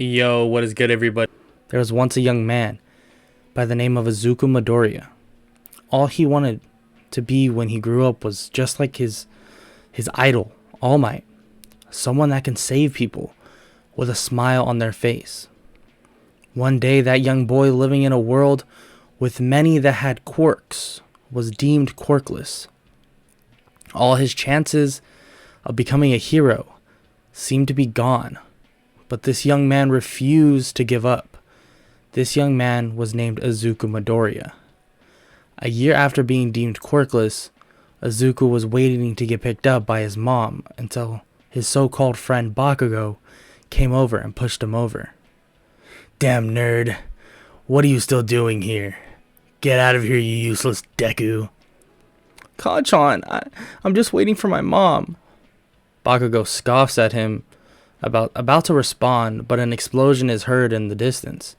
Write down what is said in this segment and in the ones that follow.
Yo, what is good, everybody? There was once a young man by the name of Izuku Midoriya. All he wanted to be when he grew up was just like his idol, All Might. Someone that can save people with a smile on their face. One day, that young boy living in a world with many that had quirks was deemed quirkless. All his chances of becoming a hero seemed to be gone, but this young man refused to give up. This young man was named Izuku Midoriya. A year after being deemed quirkless, Izuku was waiting to get picked up by his mom until his so-called friend Bakugo came over and pushed him over. "Damn nerd, what are you still doing here? Get out of here, you useless Deku." "Kachan, I'm just waiting for my mom." Bakugo scoffs at him, about to respond, but an explosion is heard in the distance.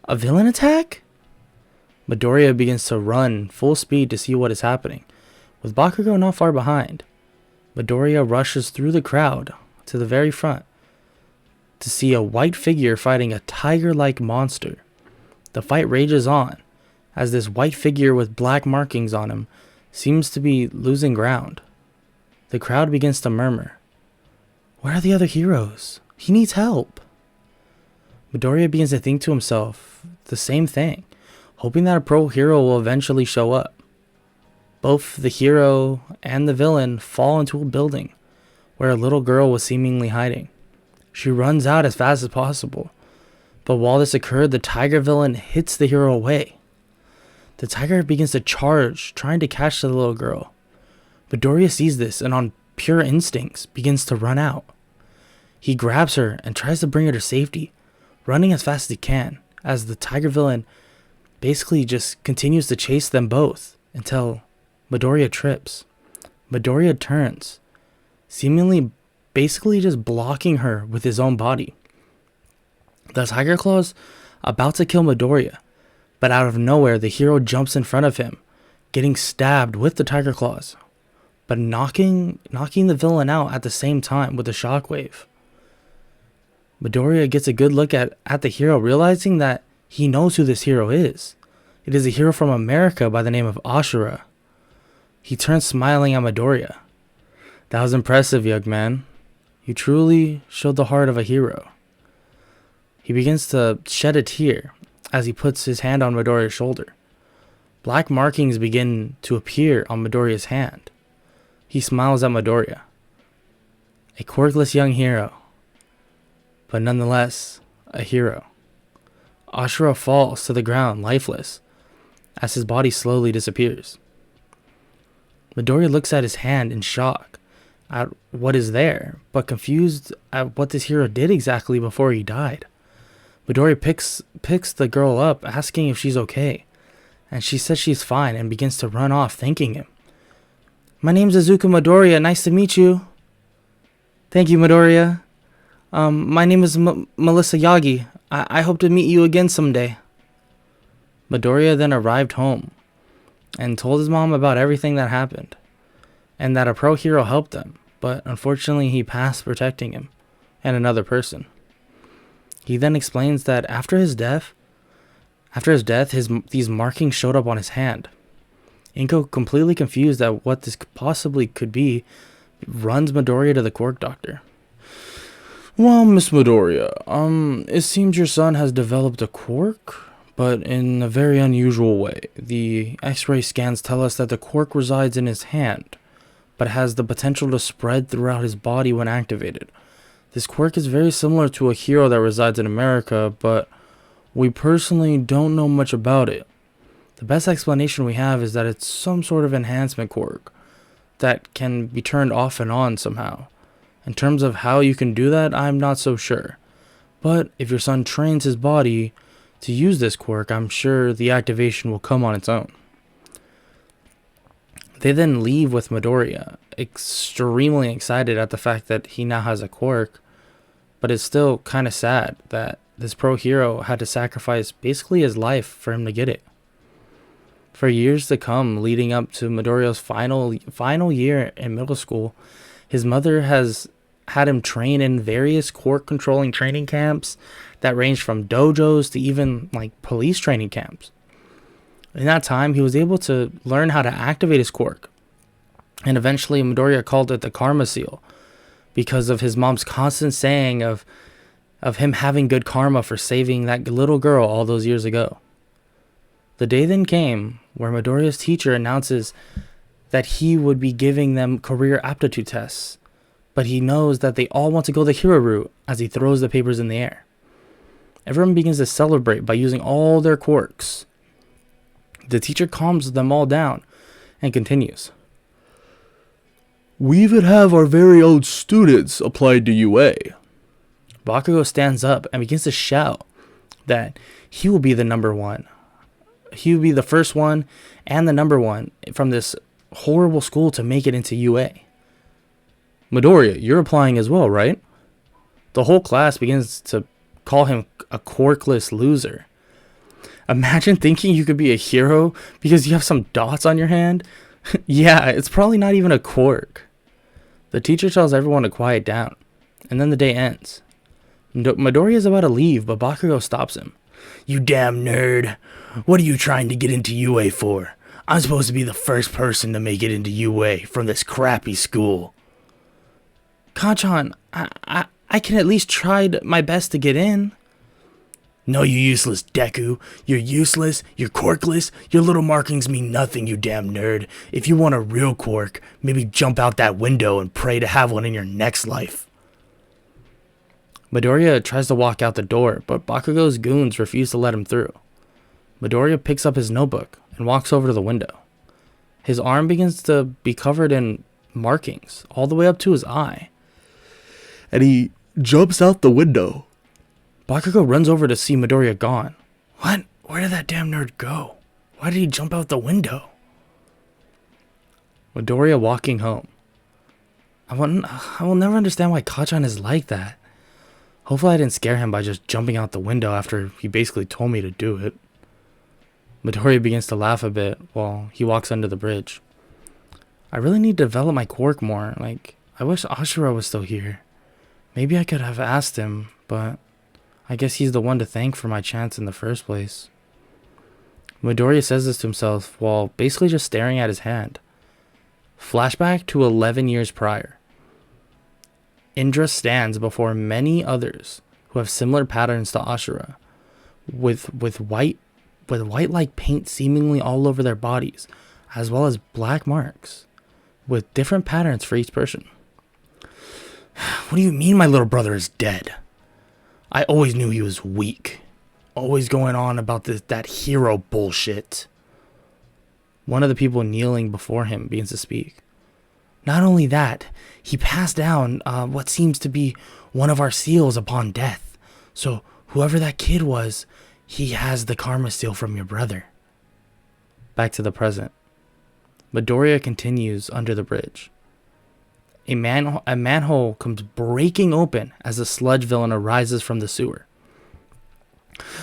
A villain attack? Midoriya begins to run full speed to see what is happening, with Bakugo not far behind. Midoriya rushes through the crowd to the very front to see a white figure fighting a tiger-like monster. The fight rages on, as this white figure with black markings on him seems to be losing ground. The crowd begins to murmur. Where are the other heroes? He needs help. Midoriya begins to think to himself the same thing, hoping that a pro hero will eventually show up. Both the hero and the villain fall into a building where a little girl was seemingly hiding. She runs out as fast as possible, but while this occurred, the tiger villain hits the hero away. The tiger begins to charge, trying to catch the little girl. Midoriya sees this and on pure instincts begins to run out. He grabs her and tries to bring her to safety, running as fast as he can, as the tiger villain basically just continues to chase them both until Midoriya trips. Midoriya turns, seemingly basically just blocking her with his own body. The tiger claw's about to kill Midoriya, but out of nowhere the hero jumps in front of him, getting stabbed with the tiger claws, but knocking the villain out at the same time with a shockwave. Midoriya gets a good look at the hero, realizing that he knows who this hero is. It is a hero from America by the name of Ashura. He turns smiling at Midoriya. "That was impressive, young man. You truly showed the heart of a hero." He begins to shed a tear as he puts his hand on Midoriya's shoulder. Black markings begin to appear on Midoriya's hand. He smiles at Midoriya. A quirkless young hero, but nonetheless a hero. Ashura falls to the ground lifeless as his body slowly disappears. Midoriya looks at his hand in shock at what is there, but confused at what this hero did exactly before he died. Midoriya picks the girl up, asking if she's okay, and she says she's fine and begins to run off, thanking him. "My name's Izuku Midoriya. Nice to meet you." "Thank you, Midoriya. My name is Melissa Yagi. I hope to meet you again someday." Midoriya then arrived home and told his mom about everything that happened, and that a pro hero helped them, but unfortunately he passed protecting him and another person. He then explains that after his death, these markings showed up on his hand. Inko, completely confused at what this possibly could be, runs Midoriya to the quirk doctor. "Well, Miss Midoriya, it seems your son has developed a quirk, but in a very unusual way. The X-ray scans tell us that the quirk resides in his hand, but has the potential to spread throughout his body when activated. This quirk is very similar to a hero that resides in America, but we personally don't know much about it. The best explanation we have is that it's some sort of enhancement quirk that can be turned off and on somehow. In terms of how you can do that, I'm not so sure. But if your son trains his body to use this quirk, I'm sure the activation will come on its own." They then leave with Midoriya, extremely excited at the fact that he now has a quirk, but it's still kind of sad that this pro hero had to sacrifice basically his life for him to get it. For years to come, leading up to Midoriya's final year in middle school, his mother has had him train in various quirk controlling training camps that ranged from dojos to even like police training camps. In that time, he was able to learn how to activate his quirk, and eventually Midoriya called it the Karma Seal because of his mom's constant saying of him having good karma for saving that little girl all those years ago. The day then came where Midoriya's teacher announces that he would be giving them career aptitude tests, but he knows that they all want to go the hero route as he throws the papers in the air. Everyone begins to celebrate by using all their quirks. The teacher calms them all down and continues. We even have our very own students applied to UA. Bakugo stands up and begins to shout that he will be the number one. He will be the first one and the number one from this horrible school to make it into UA. Midoriya, you're applying as well, right? The whole class begins to call him a quirkless loser. Imagine thinking you could be a hero because you have some dots on your hand. Yeah, it's probably not even a quirk. The teacher tells everyone to quiet down, and then the day ends. Midoriya is about to leave, but Bakugo stops him. You damn nerd. What are you trying to get into UA for? I'm supposed to be the first person to make it into UA from this crappy school. Kanchan, I can at least try my best to get in. No, you useless Deku. You're useless, you're quirkless, your little markings mean nothing, you damn nerd. If you want a real quirk, maybe jump out that window and pray to have one in your next life. Midoriya tries to walk out the door, but Bakugo's goons refuse to let him through. Midoriya picks up his notebook and walks over to the window. His arm begins to be covered in markings all the way up to his eye. And he jumps out the window. Bakugo runs over to see Midoriya gone. What? Where did that damn nerd go? Why did he jump out the window? Midoriya walking home. I will never understand why Kanchan is like that. Hopefully I didn't scare him by just jumping out the window after he basically told me to do it. Midoriya begins to laugh a bit while he walks under the bridge. I really need to develop my quirk more. I wish Ashura was still here. Maybe I could have asked him, but I guess he's the one to thank for my chance in the first place. Midoriya says this to himself while basically just staring at his hand. Flashback to 11 years prior. Indra stands before many others who have similar patterns to Ashura, with white like paint seemingly all over their bodies, as well as black marks, with different patterns for each person. What do you mean my little brother is dead? I always knew he was weak. Always going on about that hero bullshit. One of the people kneeling before him begins to speak. Not only that, he passed down what seems to be one of our seals upon death. So whoever that kid was, he has the karma seal from your brother. Back to the present. Midoriya continues under the bridge. A manhole comes breaking open as a sludge villain arises from the sewer.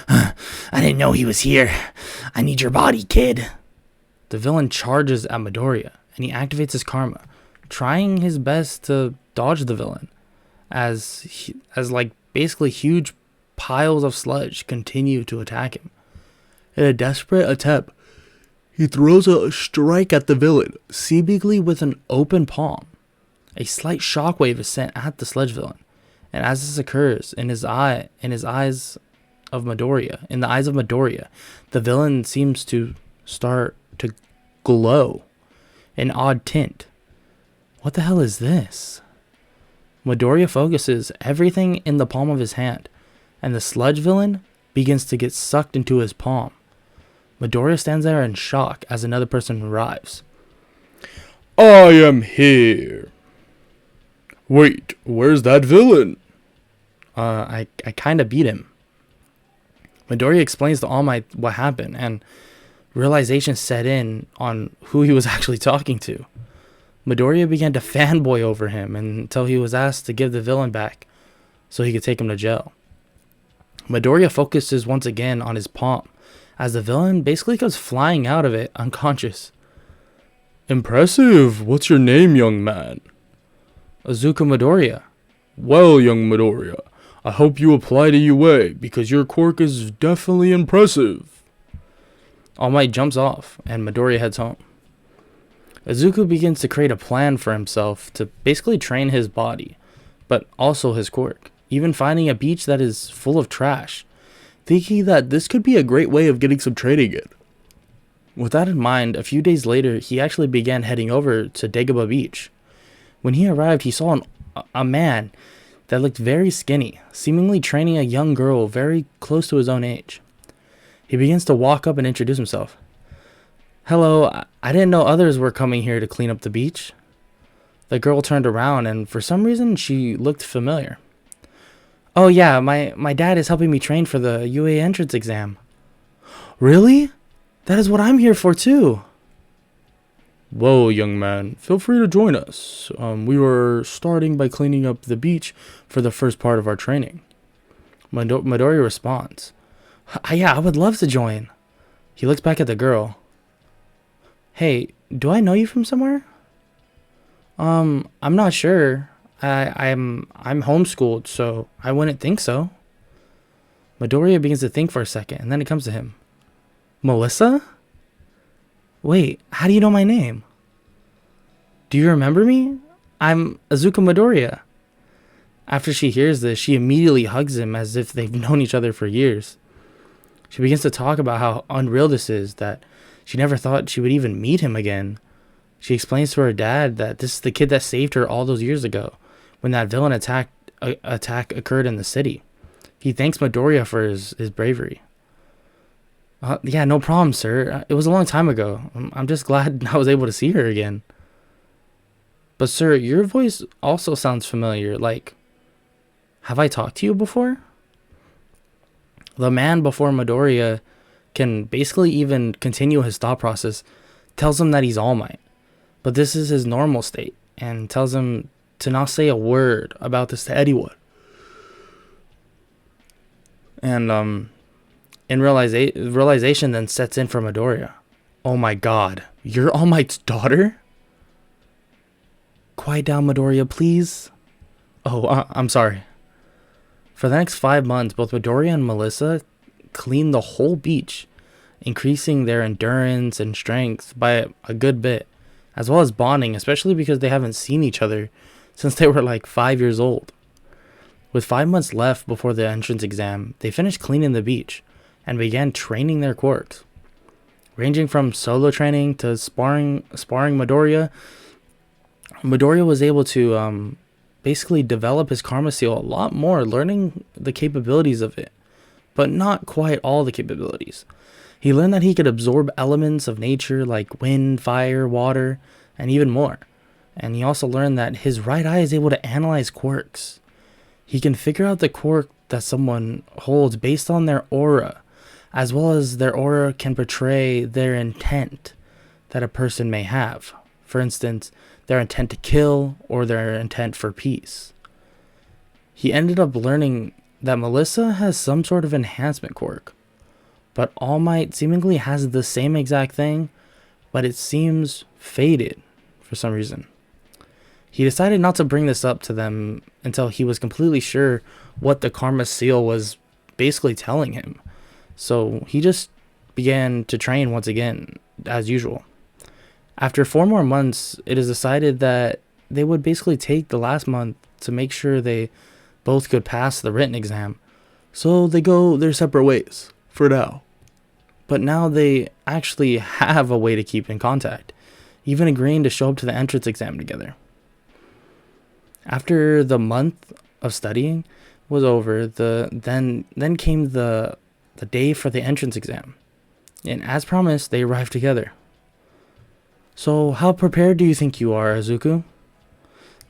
I didn't know he was here. I need your body, kid. The villain charges at Midoriya, and he activates his karma, trying his best to dodge the villain, as basically huge piles of sludge continue to attack him. In a desperate attempt, he throws a strike at the villain, seemingly with an open palm. A slight shockwave is sent at the sludge villain, and as this occurs, in the eyes of Midoriya, the villain seems to start to glow, an odd tint. What the hell is this? Midoriya focuses everything in the palm of his hand, and the sludge villain begins to get sucked into his palm. Midoriya stands there in shock as another person arrives. I am here. Wait, where's that villain? I kind of beat him. Midoriya explains to All Might what happened, and realization set in on who he was actually talking to. Midoriya began to fanboy over him until he was asked to give the villain back so he could take him to jail. Midoriya focuses once again on his palm as the villain basically comes flying out of it unconscious. Impressive. What's your name, young man? Izuku Midoriya. Well, young Midoriya, I hope you apply to UA, because your quirk is definitely impressive. All Might jumps off, and Midoriya heads home. Izuku begins to create a plan for himself to basically train his body, but also his quirk, even finding a beach that is full of trash, thinking that this could be a great way of getting some training in. With that in mind, a few days later, he actually began heading over to Dagobah Beach. When he arrived, he saw a man that looked very skinny, seemingly training a young girl very close to his own age. He begins to walk up and introduce himself. Hello, I didn't know others were coming here to clean up the beach. The girl turned around, and for some reason, she looked familiar. Oh yeah, my dad is helping me train for the UA entrance exam. Really? That is what I'm here for too. Well, young man, feel free to join us. We were starting by cleaning up the beach for the first part of our training. Midori responds. Yeah, I would love to join. He looks back at the girl. Hey, do I know you from somewhere? I'm not sure. I'm homeschooled, so I wouldn't think so. Midoriya begins to think for a second, and then it comes to him. Melissa? Wait, how do you know my name? Do you remember me? I'm Izuku Midoriya. After she hears this, she immediately hugs him as if they've known each other for years. She begins to talk about how unreal this is, that she never thought she would even meet him again. She explains to her dad that this is the kid that saved her all those years ago, when that villain attack occurred in the city. He thanks Midoriya for his bravery. Yeah, no problem, sir. It was a long time ago. I'm just glad I was able to see her again. But sir, your voice also sounds familiar. Like, have I talked to you before? The man before Midoriya can basically even continue his thought process, tells him that he's All Might. But this is his normal state, and tells him to not say a word about this to anyone. And realization then sets in for Midoriya. Oh my god, you're All Might's daughter? Quiet down, Midoriya, please. Oh, I'm sorry. For the next 5 months, both Midoriya and Melissa cleaned the whole beach, increasing their endurance and strength by a good bit, as well as bonding, especially because they haven't seen each other since they were like 5 years old. With 5 months left before the entrance exam, they finished cleaning the beach and began training their quirks. Ranging from solo training to sparring Midoriya, Midoriya was able to basically develop his Karma Seal a lot more, learning the capabilities of it, but not quite all the capabilities. He learned that he could absorb elements of nature like wind, fire, water, and even more. And he also learned that his right eye is able to analyze quirks. He can figure out the quirk that someone holds based on their aura, as well as their aura can portray their intent that a person may have. For instance, their intent to kill or their intent for peace. He ended up learning that Melissa has some sort of enhancement quirk, but All Might seemingly has the same exact thing, but it seems faded for some reason. He decided not to bring this up to them until he was completely sure what the Karma Seal was basically telling him. So he just began to train once again, as usual. After 4 more months, it is decided that they would basically take the last month to make sure they both could pass the written exam. So they go their separate ways, for now. But now they actually have a way to keep in contact, even agreeing to show up to the entrance exam together. After the month of studying was over, then came the day for the entrance exam. And as promised, they arrived together. So, how prepared do you think you are, Izuku?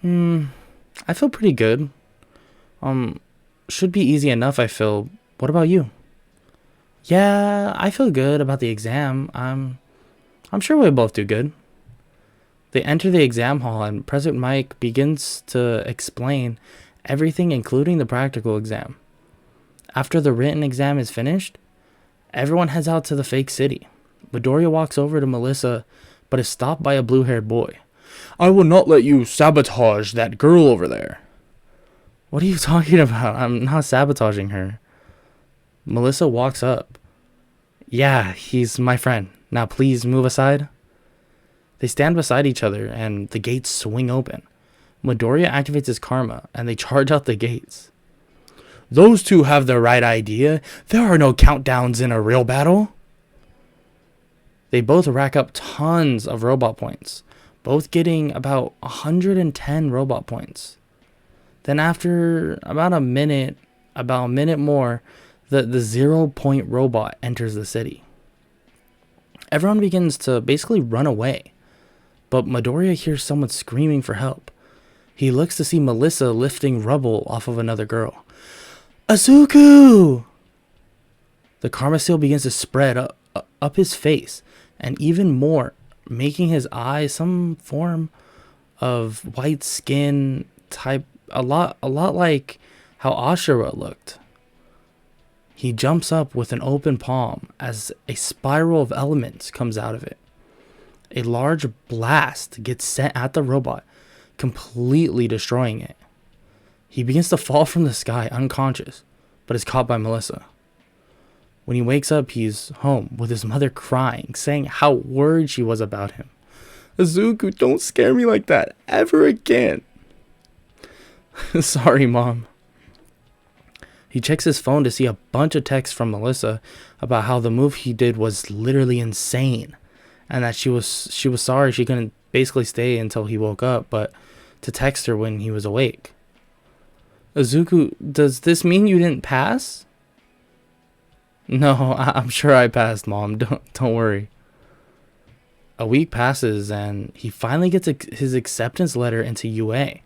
I feel pretty good. Should be easy enough, I feel. What about you? Yeah, I feel good about the exam. I'm sure we'll both do good. They enter the exam hall and President Mike begins to explain everything, including the practical exam. After the written exam is finished, everyone heads out to the fake city. Midoriya walks over to Melissa, but is stopped by a blue-haired boy. I will not let you sabotage that girl over there. What are you talking about? I'm not sabotaging her. Melissa walks up. Yeah, he's my friend. Now please move aside. They stand beside each other and the gates swing open. Midoriya activates his karma and they charge out the gates. Those two have the right idea. There are no countdowns in a real battle. They both rack up tons of robot points, both getting about 110 robot points. Then after about a minute more, the 0 point robot enters the city. Everyone begins to basically run away, but Midoriya hears someone screaming for help. He looks to see Melissa lifting rubble off of another girl. Azuku! The karma seal begins to spread up his face, and even more, making his eyes some form of white skin type, a lot like how Ashura looked. He jumps up with an open palm as a spiral of elements comes out of it. A large blast gets sent at the robot, completely destroying it. He begins to fall from the sky unconscious, but is caught by Melissa. When he wakes up, he's home with his mother crying, saying how worried she was about him. Azuku, don't scare me like that ever again. Sorry, Mom. He checks his phone to see a bunch of texts from Melissa about how the move he did was literally insane, and that she was sorry she couldn't basically stay until he woke up, but to text her when he was awake. Azuku, does this mean you didn't pass? No, I'm sure I passed, Mom. Don't worry. A week passes and he finally gets his acceptance letter into UA.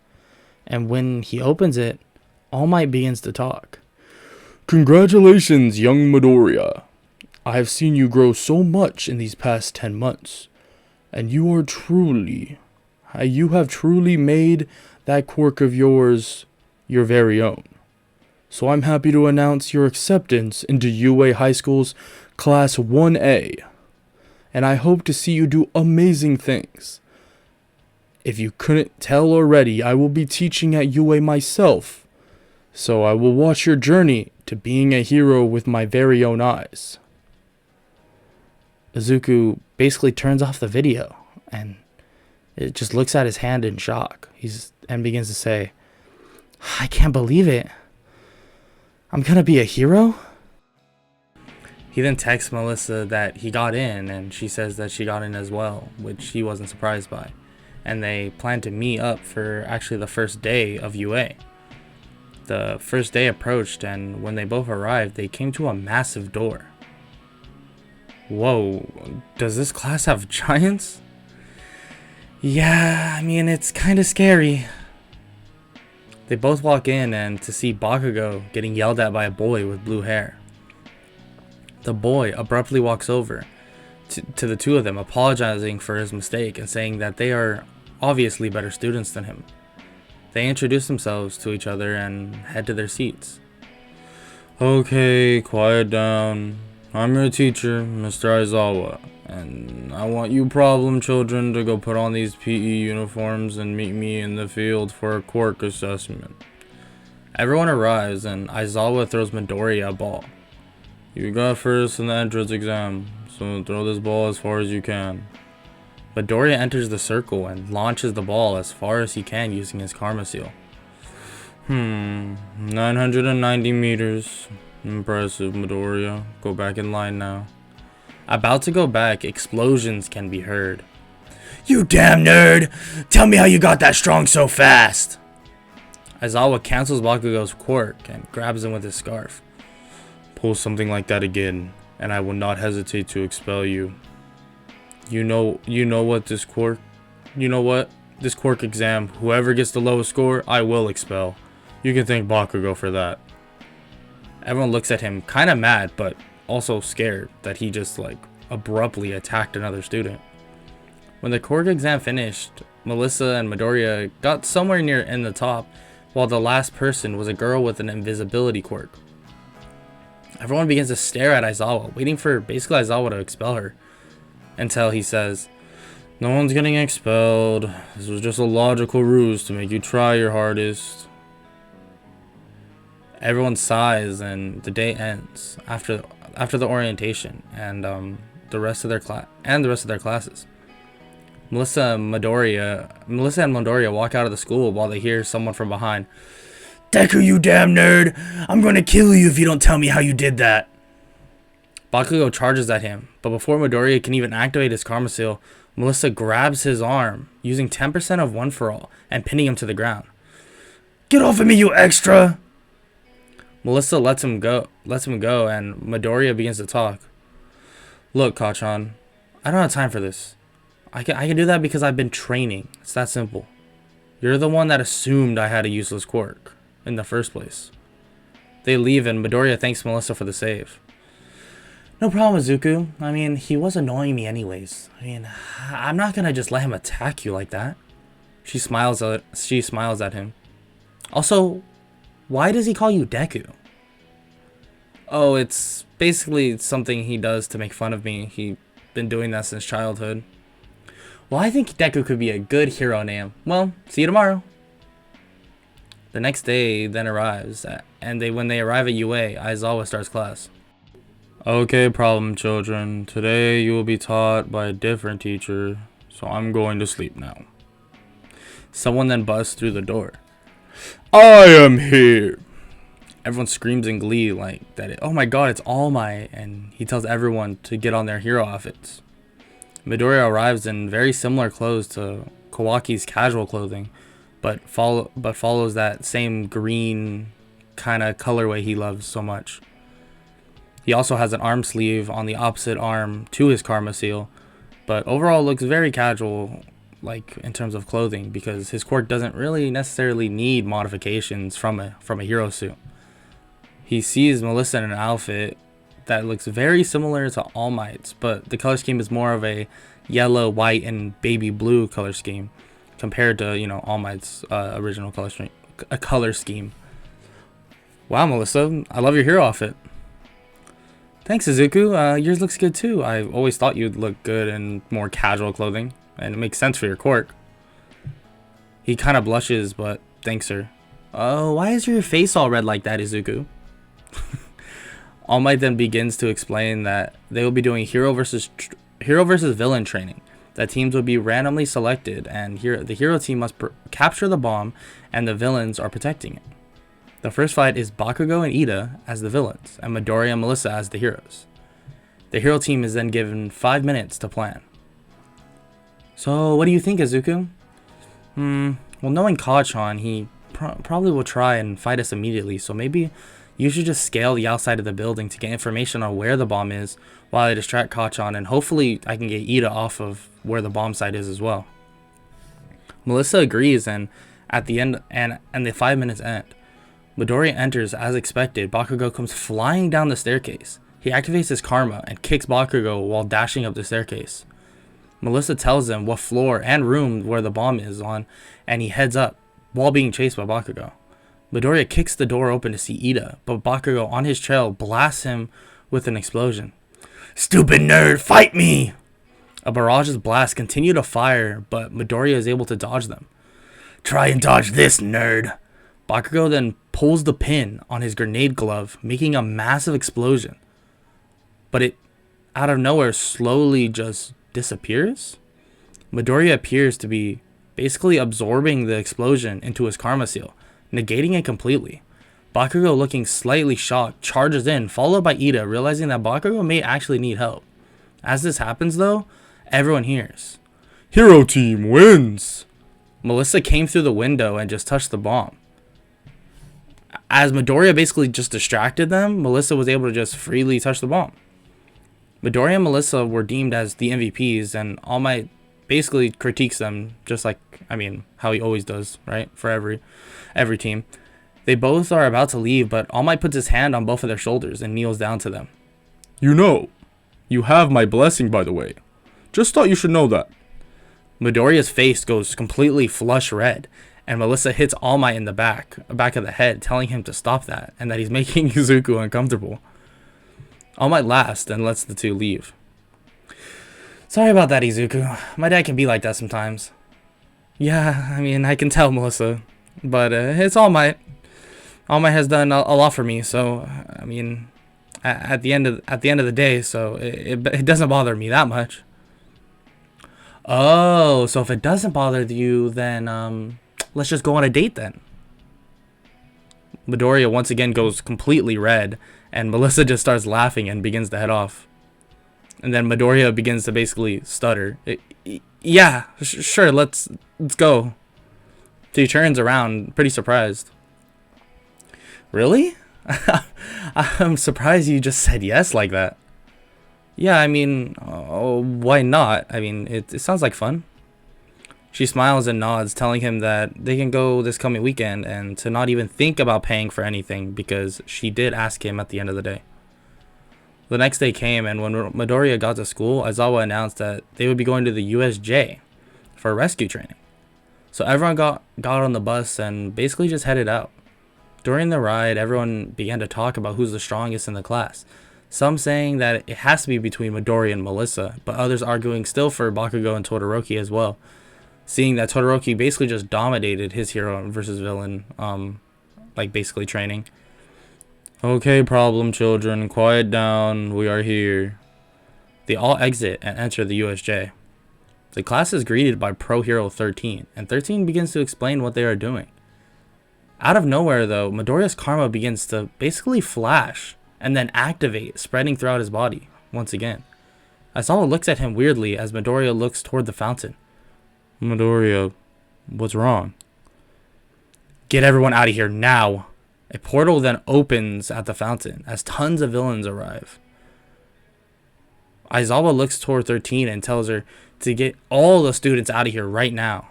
And when he opens it, All Might begins to talk. Congratulations, young Midoriya. I have seen you grow so much in these past 10 months. And you have truly made that quirk of yours your very own. So I'm happy to announce your acceptance into UA High School's Class 1A. And I hope to see you do amazing things. If you couldn't tell already, I will be teaching at UA myself. So I will watch your journey to being a hero with my very own eyes. Izuku basically turns off the video and it just looks at his hand in shock. And begins to say, I can't believe it. I'm gonna be a hero? He then texts Melissa that he got in, and she says that she got in as well, which he wasn't surprised by. And they plan to meet up for actually the first day of UA. The first day approached, and when they both arrived, they came to a massive door. Whoa, does this class have giants? Yeah, I mean, it's kind of scary. They both walk in and to see Bakugo getting yelled at by a boy with blue hair. The boy abruptly walks over to the two of them, apologizing for his mistake and saying that they are obviously better students than him. They introduce themselves to each other and head to their seats. Okay, quiet down. I'm your teacher, Mr. Aizawa, and I want you problem children to go put on these PE uniforms and meet me in the field for a quirk assessment. Everyone arrives and Aizawa throws Midoriya a ball. You got first in the entrance exam, so throw this ball as far as you can. Midoriya enters the circle and launches the ball as far as he can using his karma seal. 990 meters. Impressive, Midoriya. Go back in line now. About to go back, explosions can be heard. You damn nerd! Tell me how you got that strong so fast! Aizawa cancels Bakugo's quirk and grabs him with his scarf. Pull something like that again, and I will not hesitate to expel you. You know what this quirk exam, whoever gets the lowest score, I will expel. You can thank Bakugo for that. Everyone looks at him kind of mad, but also scared that he just abruptly attacked another student. When the quirk exam finished, Melissa and Midoriya got somewhere near in the top, while the last person was a girl with an invisibility quirk. Everyone begins to stare at Aizawa, waiting for basically Aizawa to expel her, until he says, "No one's getting expelled. This was just a logical ruse to make you try your hardest." Everyone sighs, and the day ends after the orientation and the rest of their classes. Melissa and Midoriya walk out of the school while they hear someone from behind. Deku, you damn nerd! I'm gonna kill you if you don't tell me how you did that. Bakugo charges at him, but before Midoriya can even activate his Karma Seal, Melissa grabs his arm, using 10% of One For All, and pinning him to the ground. Get off of me, you extra! Melissa lets him go, and Midoriya begins to talk. Look, Kachan, I don't have time for this. I can do that because I've been training. It's that simple. You're the one that assumed I had a useless quirk in the first place. They leave, and Midoriya thanks Melissa for the save. No problem, Izuku. I mean, he was annoying me anyways. I mean, I'm not gonna just let him attack you like that. She smiles at him. Also, why does he call you Deku? Oh, it's basically something he does to make fun of me. He's been doing that since childhood. Well, I think Deku could be a good hero name. Well, see you tomorrow. The next day then arrives, and when they arrive at UA, Aizawa starts class. Okay, problem children. Today you will be taught by a different teacher, so I'm going to sleep now. Someone then busts through the door. I am here! Everyone screams in glee like that. Oh my god, it's All Might, and he tells everyone to get on their hero outfits. Midoriya arrives in very similar clothes to Kawaki's casual clothing, but follows that same green kind of colorway he loves so much. He also has an arm sleeve on the opposite arm to his Karma Seal, but overall looks very casual, like in terms of clothing, because his quirk doesn't really necessarily need modifications from a hero suit. He sees Melissa in an outfit that looks very similar to All Might's, but the color scheme is more of a yellow, white, and baby blue color scheme compared to, All Might's original color scheme. Wow, Melissa, I love your hero outfit. Thanks, Izuku. Yours looks good too. I always thought you'd look good in more casual clothing, and it makes sense for your quirk. He kind of blushes, but thanks her. Oh, why is your face all red like that, Izuku? All Might then begins to explain that they will be doing hero versus villain training. That teams will be randomly selected, and the hero team must capture the bomb, and the villains are protecting it. The first fight is Bakugo and Ida as the villains, and Midoriya and Melissa as the heroes. The hero team is then given 5 minutes to plan. So, what do you think, Izuku? Well, knowing Kachan, he probably will try and fight us immediately, so maybe you should just scale the outside of the building to get information on where the bomb is while I distract Kachan, and hopefully I can get Ida off of where the bomb site is as well. Melissa agrees, and at the end, and the 5 minutes end. Midoriya enters as expected. Bakugo comes flying down the staircase. He activates his karma and kicks Bakugo while dashing up the staircase. Melissa tells him what floor and room where the bomb is on, and he heads up while being chased by Bakugo. Midoriya kicks the door open to see Ida, but Bakugo on his trail blasts him with an explosion. Stupid nerd, fight me! A barrage's blasts continue to fire, but Midoriya is able to dodge them. Try and dodge this, nerd. Bakugo then pulls the pin on his grenade glove, making a massive explosion. But it, out of nowhere, slowly just disappears? Midoriya appears to be basically absorbing the explosion into his Karma Seal, negating it completely. Bakugo, looking slightly shocked, charges in, followed by Ida, realizing that Bakugo may actually need help. As this happens though, everyone hears, "Hero team wins!" Melissa came through the window and just touched the bomb. As Midoriya basically just distracted them, Melissa was able to just freely touch the bomb. Midoriya and Melissa were deemed as the MVPs, and All Might basically critiques them, just like, how he always does, right? For every team. They both are about to leave, but All Might puts his hand on both of their shoulders and kneels down to them. You have my blessing, by the way. Just thought you should know that. Midoriya's face goes completely flush red, and Melissa hits All Might in the back of the head, telling him to stop that, and that he's making Izuku uncomfortable. All Might laughs and lets the two leave. Sorry about that, Izuku. My dad can be like that sometimes. Yeah, I can tell, Melissa. But it's All Might. All Might has done a lot for me. So I mean, at the end of the day, so it doesn't bother me that much. Oh, so if it doesn't bother you, then let's just go on a date then. Midoriya once again goes completely red, and Melissa just starts laughing and begins to head off. And then Midoriya begins to basically stutter. Yeah, sure, let's go. So he turns around, pretty surprised. Really? I'm surprised you just said yes like that. Yeah, I mean, why not? I mean, it sounds like fun. She smiles and nods, telling him that they can go this coming weekend and to not even think about paying for anything because she did ask him at the end of the day. The next day came, and when Midoriya got to school, Aizawa announced that they would be going to the USJ for rescue training. So everyone got on the bus and basically just headed out. During the ride, everyone began to talk about who's the strongest in the class. Some saying that it has to be between Midoriya and Melissa, but others arguing still for Bakugo and Todoroki as well. Seeing that Todoroki basically just dominated his hero versus villain, like basically training. Okay, problem children, quiet down, we are here. They all exit and enter the USJ. The class is greeted by Pro Hero 13, and 13 begins to explain what they are doing. Out of nowhere though, Midoriya's karma begins to basically flash and then activate, spreading throughout his body once again. Aizawa looks at him weirdly as Midoriya looks toward the fountain. Midoriya, what's wrong? Get everyone out of here now. A portal then opens at the fountain as tons of villains arrive. Aizawa looks toward 13 and tells her to get all the students out of here right now.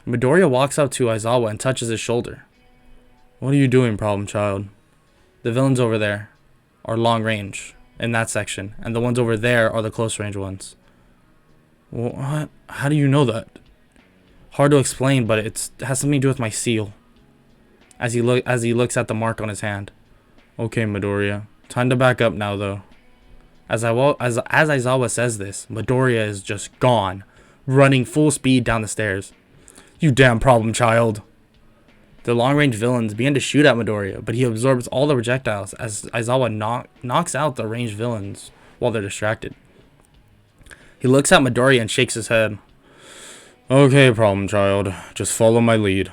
Midoriya walks up to Aizawa and touches his shoulder. What are you doing, problem child? The villains over there are long range in that section, and the ones over there are the close range ones. What? How do you know that? Hard to explain, but it has something to do with my seal. As he looks at the mark on his hand. Okay, Midoriya. Time to back up now, though. As Aizawa says this, Midoriya is just gone, running full speed down the stairs. You damn problem child. The long-range villains begin to shoot at Midoriya, but he absorbs all the projectiles as Aizawa knocks out the ranged villains while they're distracted. He looks at Midoriya and shakes his head. Okay, problem child. Just follow my lead.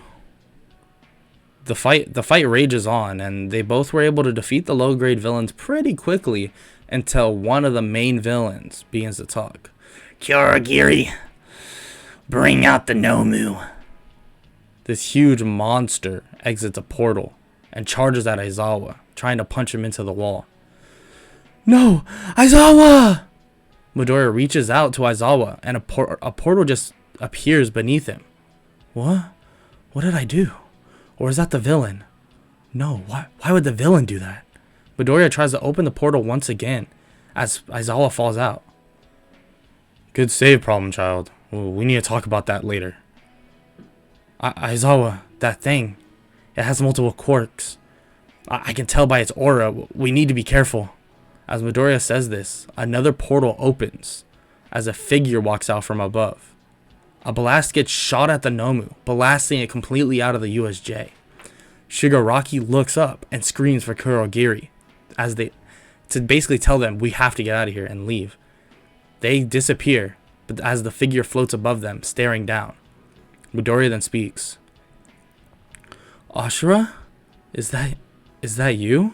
The fight rages on, and they both were able to defeat the low-grade villains pretty quickly until one of the main villains begins to talk. Kurogiri, bring out the Nomu. This huge monster exits a portal and charges at Aizawa, trying to punch him into the wall. No, Aizawa! Midoriya reaches out to Aizawa, and a portal just appears beneath him. What? What did I do? Or is that the villain? No, why would the villain do that? Midoriya tries to open the portal once again as Aizawa falls out. Good save, problem child. Ooh, we need to talk about that later. Aizawa, that thing, it has multiple quirks. I can tell by its aura. We need to be careful. As Midoriya says this, another portal opens as a figure walks out from above. A blast gets shot at the Nomu, blasting it completely out of the USJ. Shigaraki looks up and screams for Kurogiri to basically tell them we have to get out of here and leave. They disappear, but as the figure floats above them, staring down. Midoriya then speaks. Ashura? Is that you?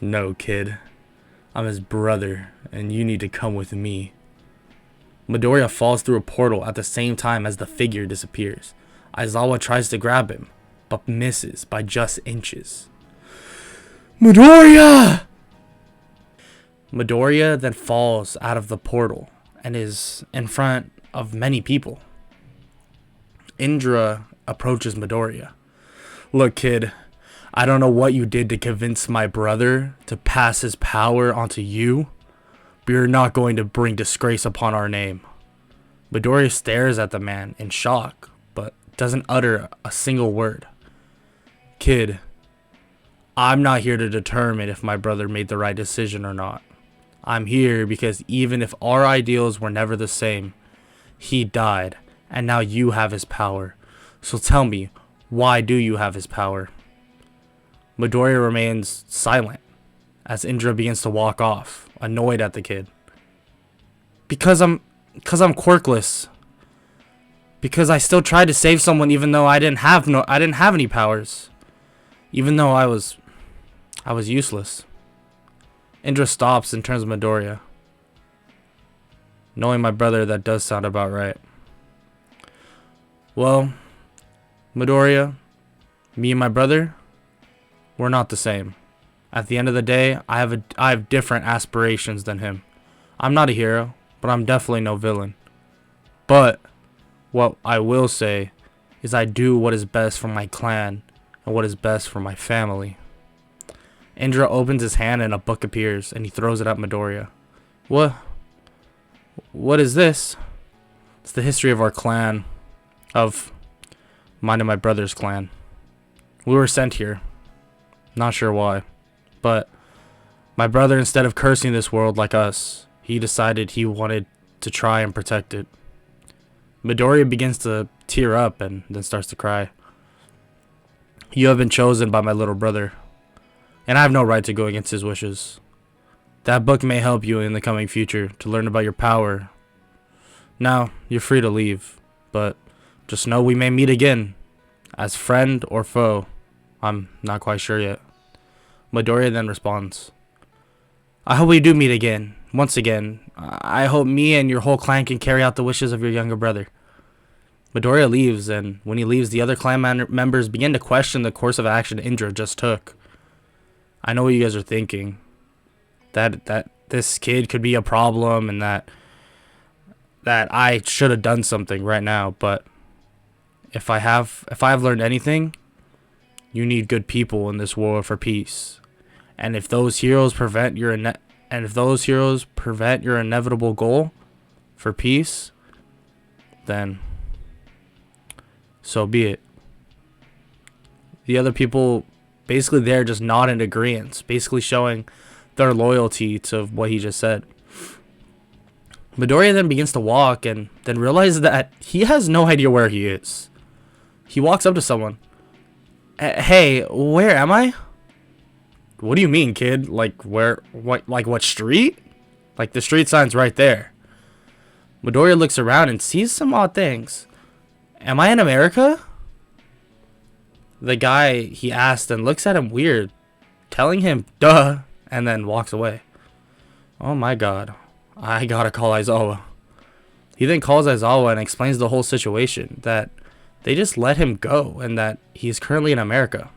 No, kid. I'm his brother, and you need to come with me. Midoriya falls through a portal at the same time as the figure disappears. Aizawa tries to grab him, but misses by just inches. Midoriya! Midoriya then falls out of the portal and is in front of many people. Indra approaches Midoriya. Look, kid, I don't know what you did to convince my brother to pass his power onto you, but you're not going to bring disgrace upon our name. Midoriya stares at the man in shock, but doesn't utter a single word. Kid, I'm not here to determine if my brother made the right decision or not. I'm here because even if our ideals were never the same, he died, and now you have his power. So tell me, why do you have his power? Midoriya remains silent as Indra begins to walk off, annoyed at the kid. Because I'm quirkless. Because I still tried to save someone even though I didn't have any powers. Even though I was useless. Indra stops and turns to Midoriya. Knowing my brother, that does sound about right. Well, Midoriya, me and my brother, we're not the same. At the end of the day, I have different aspirations than him. I'm not a hero, but I'm definitely no villain. But what I will say is I do what is best for my clan and what is best for my family. Indra opens his hand and a book appears and he throws it at Midoriya. What is this? It's the history of our clan. Of mine and my brother's clan. We were sent here. Not sure why. But my brother, instead of cursing this world like us, he decided he wanted to try and protect it. Midoriya begins to tear up and then starts to cry. You have been chosen by my little brother, and I have no right to go against his wishes. That book may help you in the coming future to learn about your power. Now, you're free to leave, but just know we may meet again, as friend or foe. I'm not quite sure yet. Midoriya then responds, I hope we do meet again. Once again, I hope me and your whole clan can carry out the wishes of your younger brother. Midoriya leaves, and when he leaves, the other clan members begin to question the course of action Indra just took. I know what you guys are thinking. That this kid could be a problem, and that I should have done something right now. But if I have learned anything, you need good people in this war for peace. And if those heroes prevent your inevitable goal for peace, then so be it. The other people basically there just nod in agreement, basically showing their loyalty to what he just said. Midoriya then begins to walk and then realizes that he has no idea where he is. He walks up to someone. Hey, where am I? What do you mean, kid? Like where? What street? Like the street sign's right there. Midoriya looks around and sees some odd things. Am I in America? The guy he asked and looks at him weird, telling him duh, and then walks away. Oh my god. I gotta call Aizawa. He then calls Aizawa and explains the whole situation, that they just let him go and that he's currently in America.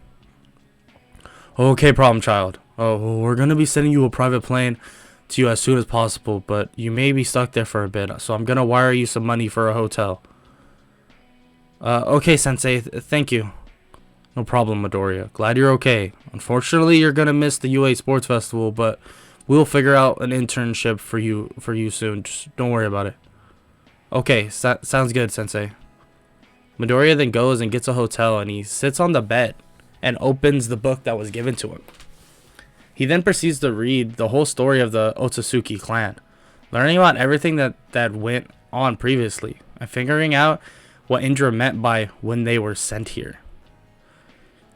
Okay, problem child. Oh, we're gonna be sending you a private plane to you as soon as possible, but you may be stuck there for a bit, so I'm gonna wire you some money for a hotel. Okay, Sensei, thank you. No problem, Midoriya. Glad you're okay. Unfortunately, you're gonna miss the UA Sports Festival, but we'll figure out an internship for you soon. Just don't worry about it. Okay, sounds good, Sensei. Midoriya then goes and gets a hotel, and he sits on the bed and opens the book that was given to him. He then proceeds to read the whole story of the Otsutsuki clan, learning about everything that went on previously, and figuring out what Indra meant by when they were sent here.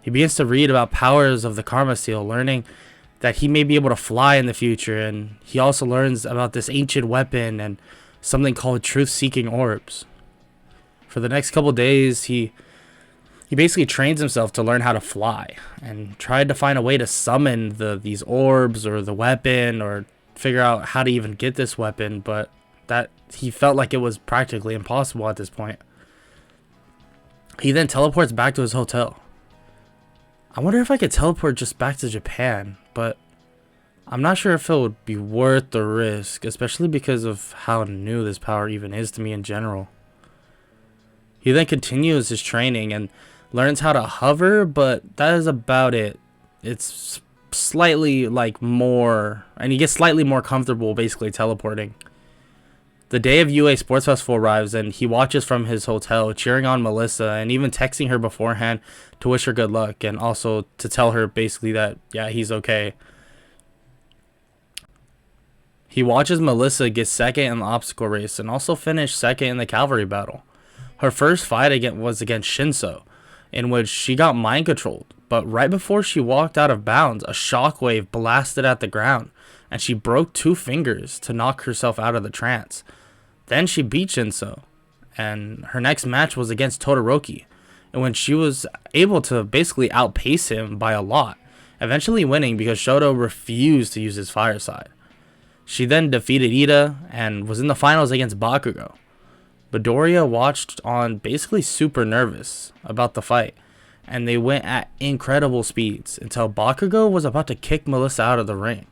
He begins to read about powers of the Karma Seal, learning that he may be able to fly in the future, and he also learns about this ancient weapon and something called truth-seeking orbs. For the next couple days, he basically trains himself to learn how to fly, and tried to find a way to summon these orbs or the weapon, or figure out how to even get this weapon, but that he felt like it was practically impossible at this point. He then teleports back to his hotel. I wonder if I could teleport just back to Japan, but I'm not sure if it would be worth the risk, especially because of how new this power even is to me in general. He then continues his training and learns how to hover, but that is about it. It's slightly more, and he gets slightly more comfortable basically teleporting. The day of UA Sports Festival arrives, and he watches from his hotel, cheering on Melissa and even texting her beforehand to wish her good luck and also to tell her basically that, yeah, he's okay. He watches Melissa get second in the obstacle race and also finish second in the cavalry battle. Her first fight was against Shinso, in which she got mind controlled, But right before she walked out of bounds, a shockwave blasted at the ground, and she broke 2 fingers to knock herself out of the trance. Then she beat Shinso, and her next match was against Todoroki, and when she was able to basically outpace him by a lot, eventually winning because Shoto refused to use his fire side. She then defeated Ida and was in the finals against Bakugo. Midoriya watched on basically super nervous about the fight, and they went at incredible speeds until Bakugo was about to kick Melissa out of the ring.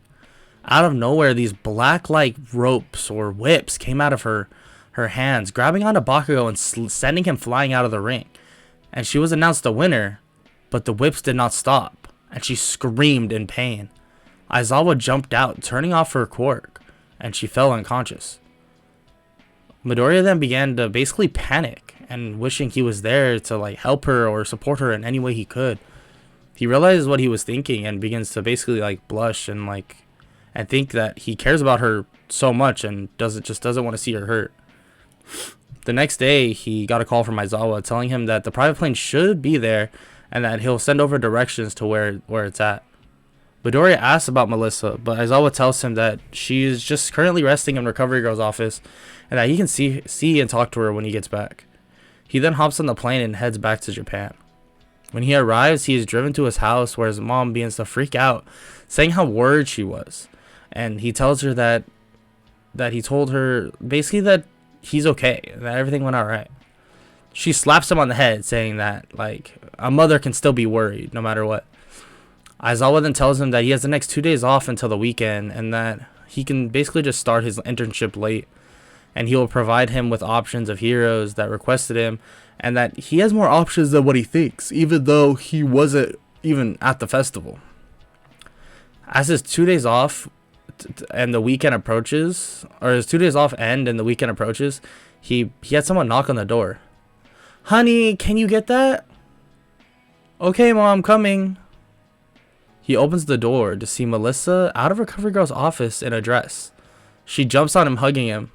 Out of nowhere, these black-like ropes or whips came out of her hands, grabbing onto Bakugo and sending him flying out of the ring. And she was announced the winner, but the whips did not stop, and she screamed in pain. Aizawa jumped out, turning off her quirk, and she fell unconscious. Midoriya then began to basically panic and wishing he was there to help her or support her in any way he could. He realizes what he was thinking and begins to basically blush and think that he cares about her so much and doesn't want to see her hurt. The next day, he got a call from Aizawa telling him that the private plane should be there and that he'll send over directions to where it's at. Midoriya asks about Melissa, but Aizawa tells him that she is just currently resting in Recovery Girl's office and that he can see and talk to her when he gets back. He then hops on the plane and heads back to Japan. When he arrives, he is driven to his house where his mom begins to freak out, saying how worried she was. And he tells her that he told her basically that he's okay, that everything went alright. She slaps him on the head, saying that a mother can still be worried no matter what. Aizawa then tells him that he has the next 2 days off until the weekend and that he can basically just start his internship late, and he will provide him with options of heroes that requested him, and that he has more options than what he thinks, even though he wasn't even at the festival. As his 2 days off and the weekend approaches, or his 2 days off end and the weekend approaches, he had someone knock on the door. "Honey, can you get that?" "Okay, Mom, coming." He opens the door to see Melissa out of Recovery Girl's office in a dress. She jumps on him, hugging him.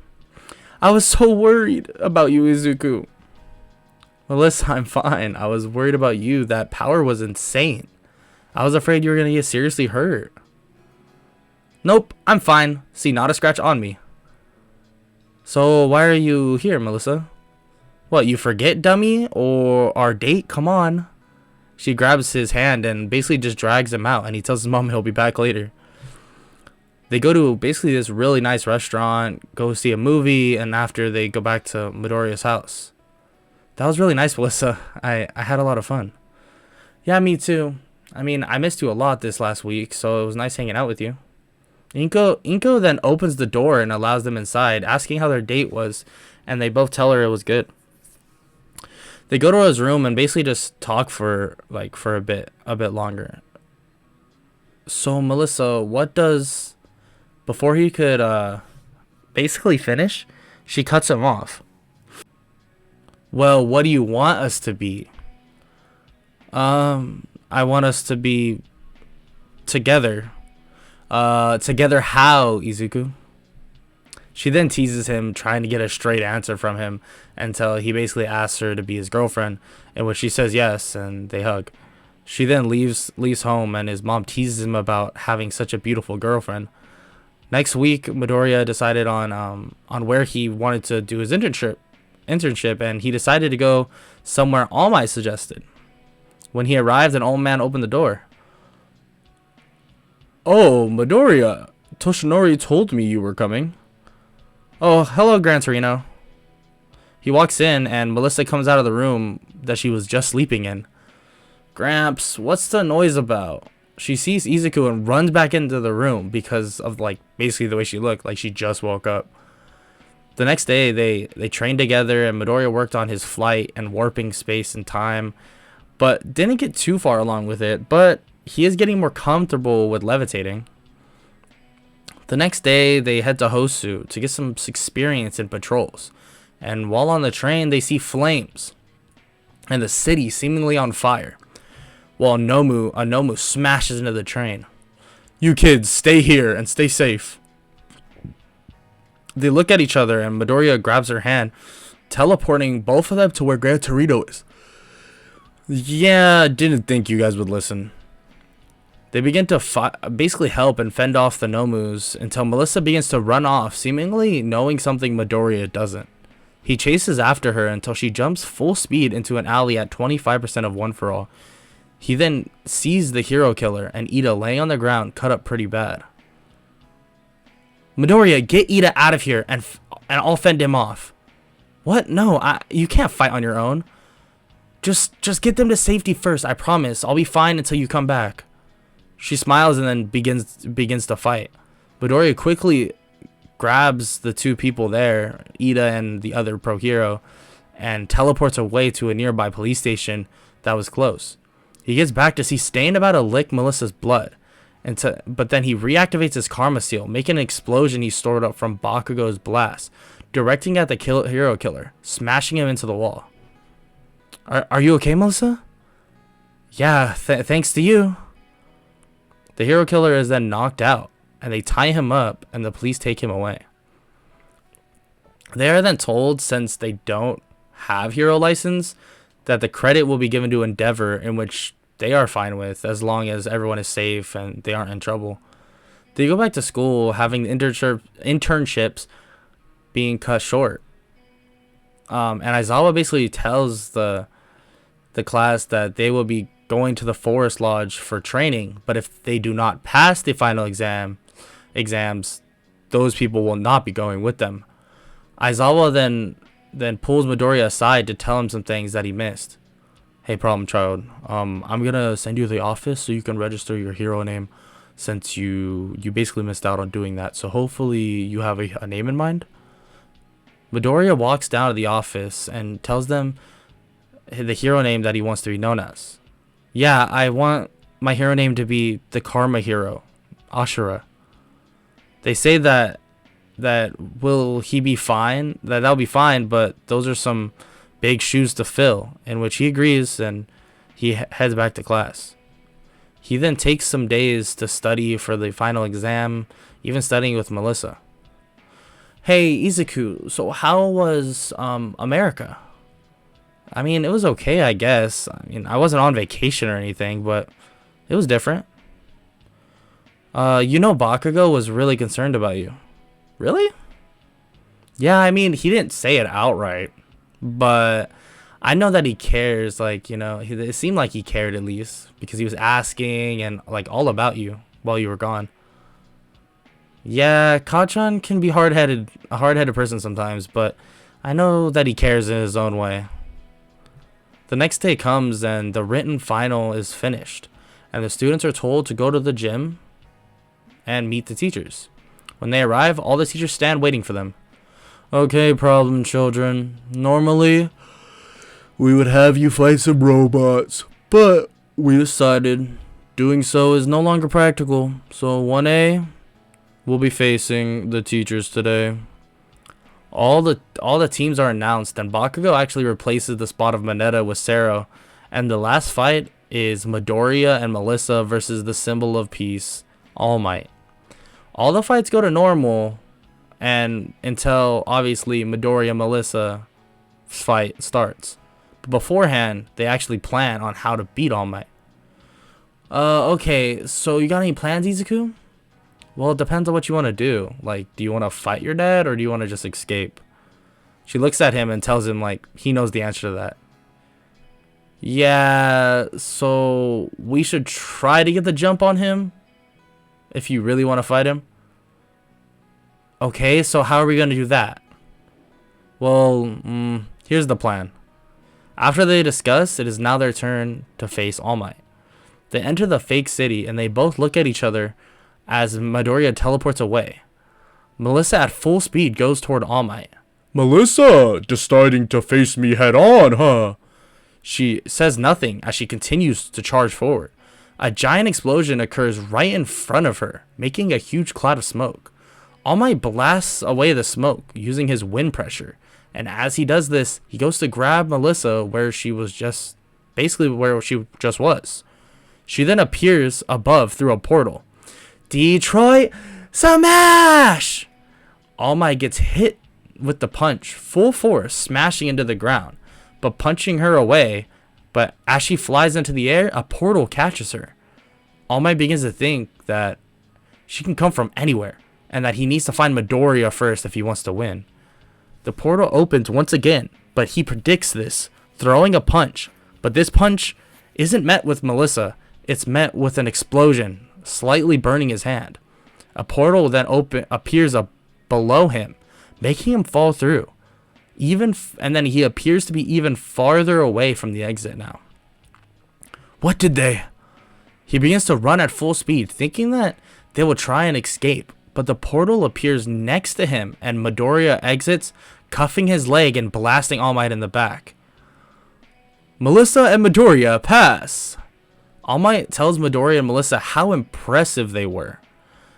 "I was so worried about you, Izuku." "Melissa, I'm fine. I was worried about you. That power was insane. I was afraid you were going to get seriously hurt." "Nope, I'm fine. See, not a scratch on me." "So why are you here, Melissa?" "What, you forget, dummy? Or our date? Come on." She grabs his hand and basically just drags him out, and he tells his mom he'll be back later. They go to basically this really nice restaurant, go see a movie, and after they go back to Midoriya's house. "That was really nice, Melissa. I had a lot of fun." "Yeah, me too. I mean, I missed you a lot this last week, so it was nice hanging out with you." Inko then opens the door and allows them inside, asking how their date was, and they both tell her it was good. They go to his room and basically just talk for a bit longer. "So Melissa, what does..." Before he could basically finish, she cuts him off. "Well, what do you want us to be?" I want us to be together." Together how, Izuku?" She then teases him, trying to get a straight answer from him until he basically asks her to be his girlfriend, in which she says yes, and they hug. She then leaves home, and his mom teases him about having such a beautiful girlfriend. Next week, Midoriya decided on where he wanted to do his internship, and he decided to go somewhere All Might suggested. When he arrived, an old man opened the door. "Oh, Midoriya, Toshinori told me you were coming." "Oh, hello, Gran Torino." He walks in, and Melissa comes out of the room that she was just sleeping in. "Gramps, what's the noise about?" She sees Izuku and runs back into the room because of basically the way she looked, like she just woke up. The next day, they trained together, and Midoriya worked on his flight and warping space and time, but didn't get too far along with it, but he is getting more comfortable with levitating. The next day, they head to Hosu to get some experience in patrols, and while on the train, they see flames and the city seemingly on fire, while Nomu smashes into the train. "You kids, stay here and stay safe." They look at each other, and Midoriya grabs her hand, teleporting both of them to where Gran Torino is. Yeah, didn't think you guys would listen. They begin to basically help and fend off the Nomus until Melissa begins to run off, seemingly knowing something Midoriya doesn't. He chases after her until she jumps full speed into an alley at 25% of One For All. He then sees the hero killer and Ida laying on the ground, cut up pretty bad. Midoriya, get Ida out of here and I'll fend him off. What? No, you can't fight on your own. Just get them to safety first, I promise. I'll be fine until you come back. She smiles and then begins to fight. Midoriya quickly grabs the two people there, Ida and the other pro hero, and teleports away to a nearby police station that was close. He gets back to see Stain about to lick Melissa's blood, but then he reactivates his karma seal, making an explosion he stored up from Bakugo's blast, directing at the hero killer, smashing him into the wall. Are you okay, Melissa? Yeah, thanks to you. The hero killer is then knocked out, and they tie him up, and the police take him away. They are then told, since they don't have hero license, that the credit will be given to Endeavor, in which they are fine with, as long as everyone is safe and they aren't in trouble. They go back to school, having internships being cut short. And Aizawa basically tells the class that they will be going to the Forest Lodge for training, but if they do not pass the final exams, those people will not be going with them. Aizawa then pulls Midoriya aside to tell him some things that he missed. Hey, problem child, I'm gonna send you to the office so you can register your hero name, since you basically missed out on doing that, so hopefully you have a name in mind. Midoriya walks down to the office and tells them the hero name that he wants to be known as. Yeah, I want my hero name to be the Karma Hero, Ashura. They say that will he be fine? That'll be fine, but those are some big shoes to fill, in which he agrees and he heads back to class. He then takes some days to study for the final exam, even studying with Melissa. Hey, Izuku, so how was America? I mean, it was okay, I guess. I mean, I wasn't on vacation or anything, but it was different. Bakugo was really concerned about you. Really? Yeah, I mean, he didn't say it outright, but I know that he cares. Like, it seemed like he cared at least, because he was asking and like all about you while you were gone. Yeah, Kachan can be a hard-headed person sometimes, but I know that he cares in his own way. The next day comes and the written final is finished, and the students are told to go to the gym and meet the teachers. When they arrive, all the teachers stand waiting for them. Okay, problem children. Normally, we would have you fight some robots, but we decided doing so is no longer practical, so 1A will be facing the teachers today. All the teams are announced, and Bakugo actually replaces the spot of Mineta with Sero, and the last fight is Midoriya and Melissa versus the symbol of peace, All Might. All the fights go to normal, and until obviously Midoriya Melissa fight starts. But beforehand, they actually plan on how to beat All Might. Okay, so you got any plans, Izuku? Well, it depends on what you want to do. Like, do you want to fight your dad, or do you want to just escape? She looks at him and tells him, like, he knows the answer to that. Yeah, so we should try to get the jump on him if you really want to fight him. Okay, so how are we going to do that? Well, here's the plan. After they discuss, it is now their turn to face All Might. They enter the fake city, and they both look at each other as Midoriya teleports away. Melissa at full speed goes toward All Might. Melissa, deciding to face me head on, huh? She says nothing as she continues to charge forward. A giant explosion occurs right in front of her, making a huge cloud of smoke. All Might blasts away the smoke using his wind pressure, and as he does this, he goes to grab Melissa where she just was. She then appears above through a portal. Detroit Smash! All Might gets hit with the punch, full force, smashing into the ground. But punching her away, But as she flies into the air, a portal catches her. All Might begins to think that she can come from anywhere, and that he needs to find Midoriya first if he wants to win. The portal opens once again, but he predicts this, throwing a punch. But this punch isn't met with Melissa, it's met with an explosion, slightly burning his hand. A portal then appears below him, making him fall through. And then he appears to be even farther away from the exit now. What did they? He begins to run at full speed, thinking that they will try and escape, but the portal appears next to him and Midoriya exits, cuffing his leg and blasting All Might in the back. Melissa and Midoriya pass. All Might tells Midoriya and Melissa how impressive they were,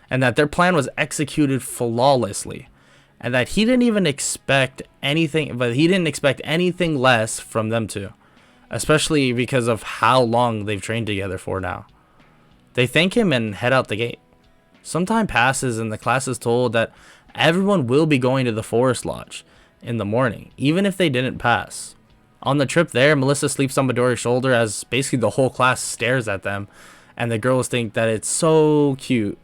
and that their plan was executed flawlessly, and that he didn't expect anything less from them two, especially because of how long they've trained together for now. They thank him and head out the gate. Some time passes and the class is told that everyone will be going to the Forest Lodge in the morning, even if they didn't pass. On the trip there, Melissa sleeps on Midoriya's shoulder as basically the whole class stares at them, and the girls think that it's so cute.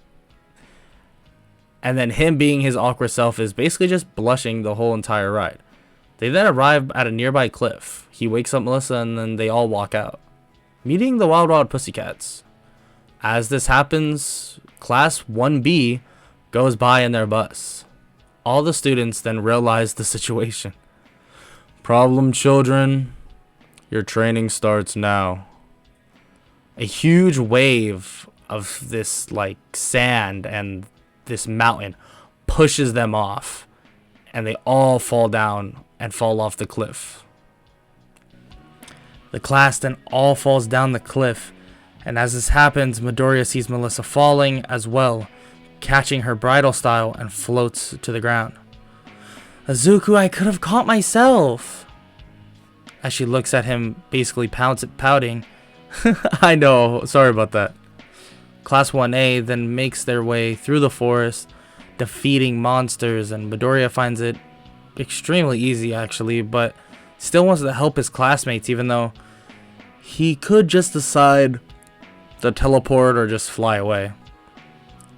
And then him being his awkward self is basically just blushing the whole entire ride. They then arrive at a nearby cliff. He wakes up Melissa and then they all walk out, meeting the Wild Wild Pussycats. As this happens, Class 1B goes by in their bus. All the students then realize the situation. Problem children, your training starts now. A huge wave of this like sand and this mountain pushes them off, and they all fall down and fall off the cliff. The class then all falls down the cliff, and as this happens, Midoriya sees Melissa falling as well, catching her bridal style and floats to the ground. Izuku, I could have caught myself. As she looks at him, basically pouting. I know, sorry about that. Class 1A then makes their way through the forest, defeating monsters, and Midoriya finds it extremely easy actually, but still wants to help his classmates even though he could just decide to teleport or just fly away.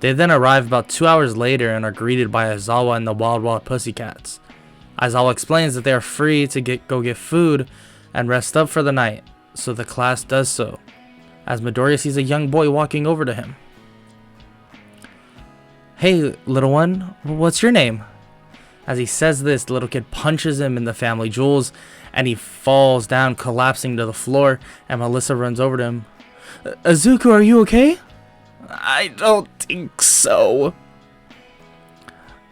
They then arrive about 2 hours later and are greeted by Aizawa and the Wild Wild Pussycats. Aizawa explains that they are free to go get food and rest up for the night, so the class does so, as Midoriya sees a young boy walking over to him. Hey, little one, what's your name? As he says this, the little kid punches him in the family jewels, and he falls down, collapsing to the floor, and Melissa runs over to him. Izuku, are you okay? I don't think so.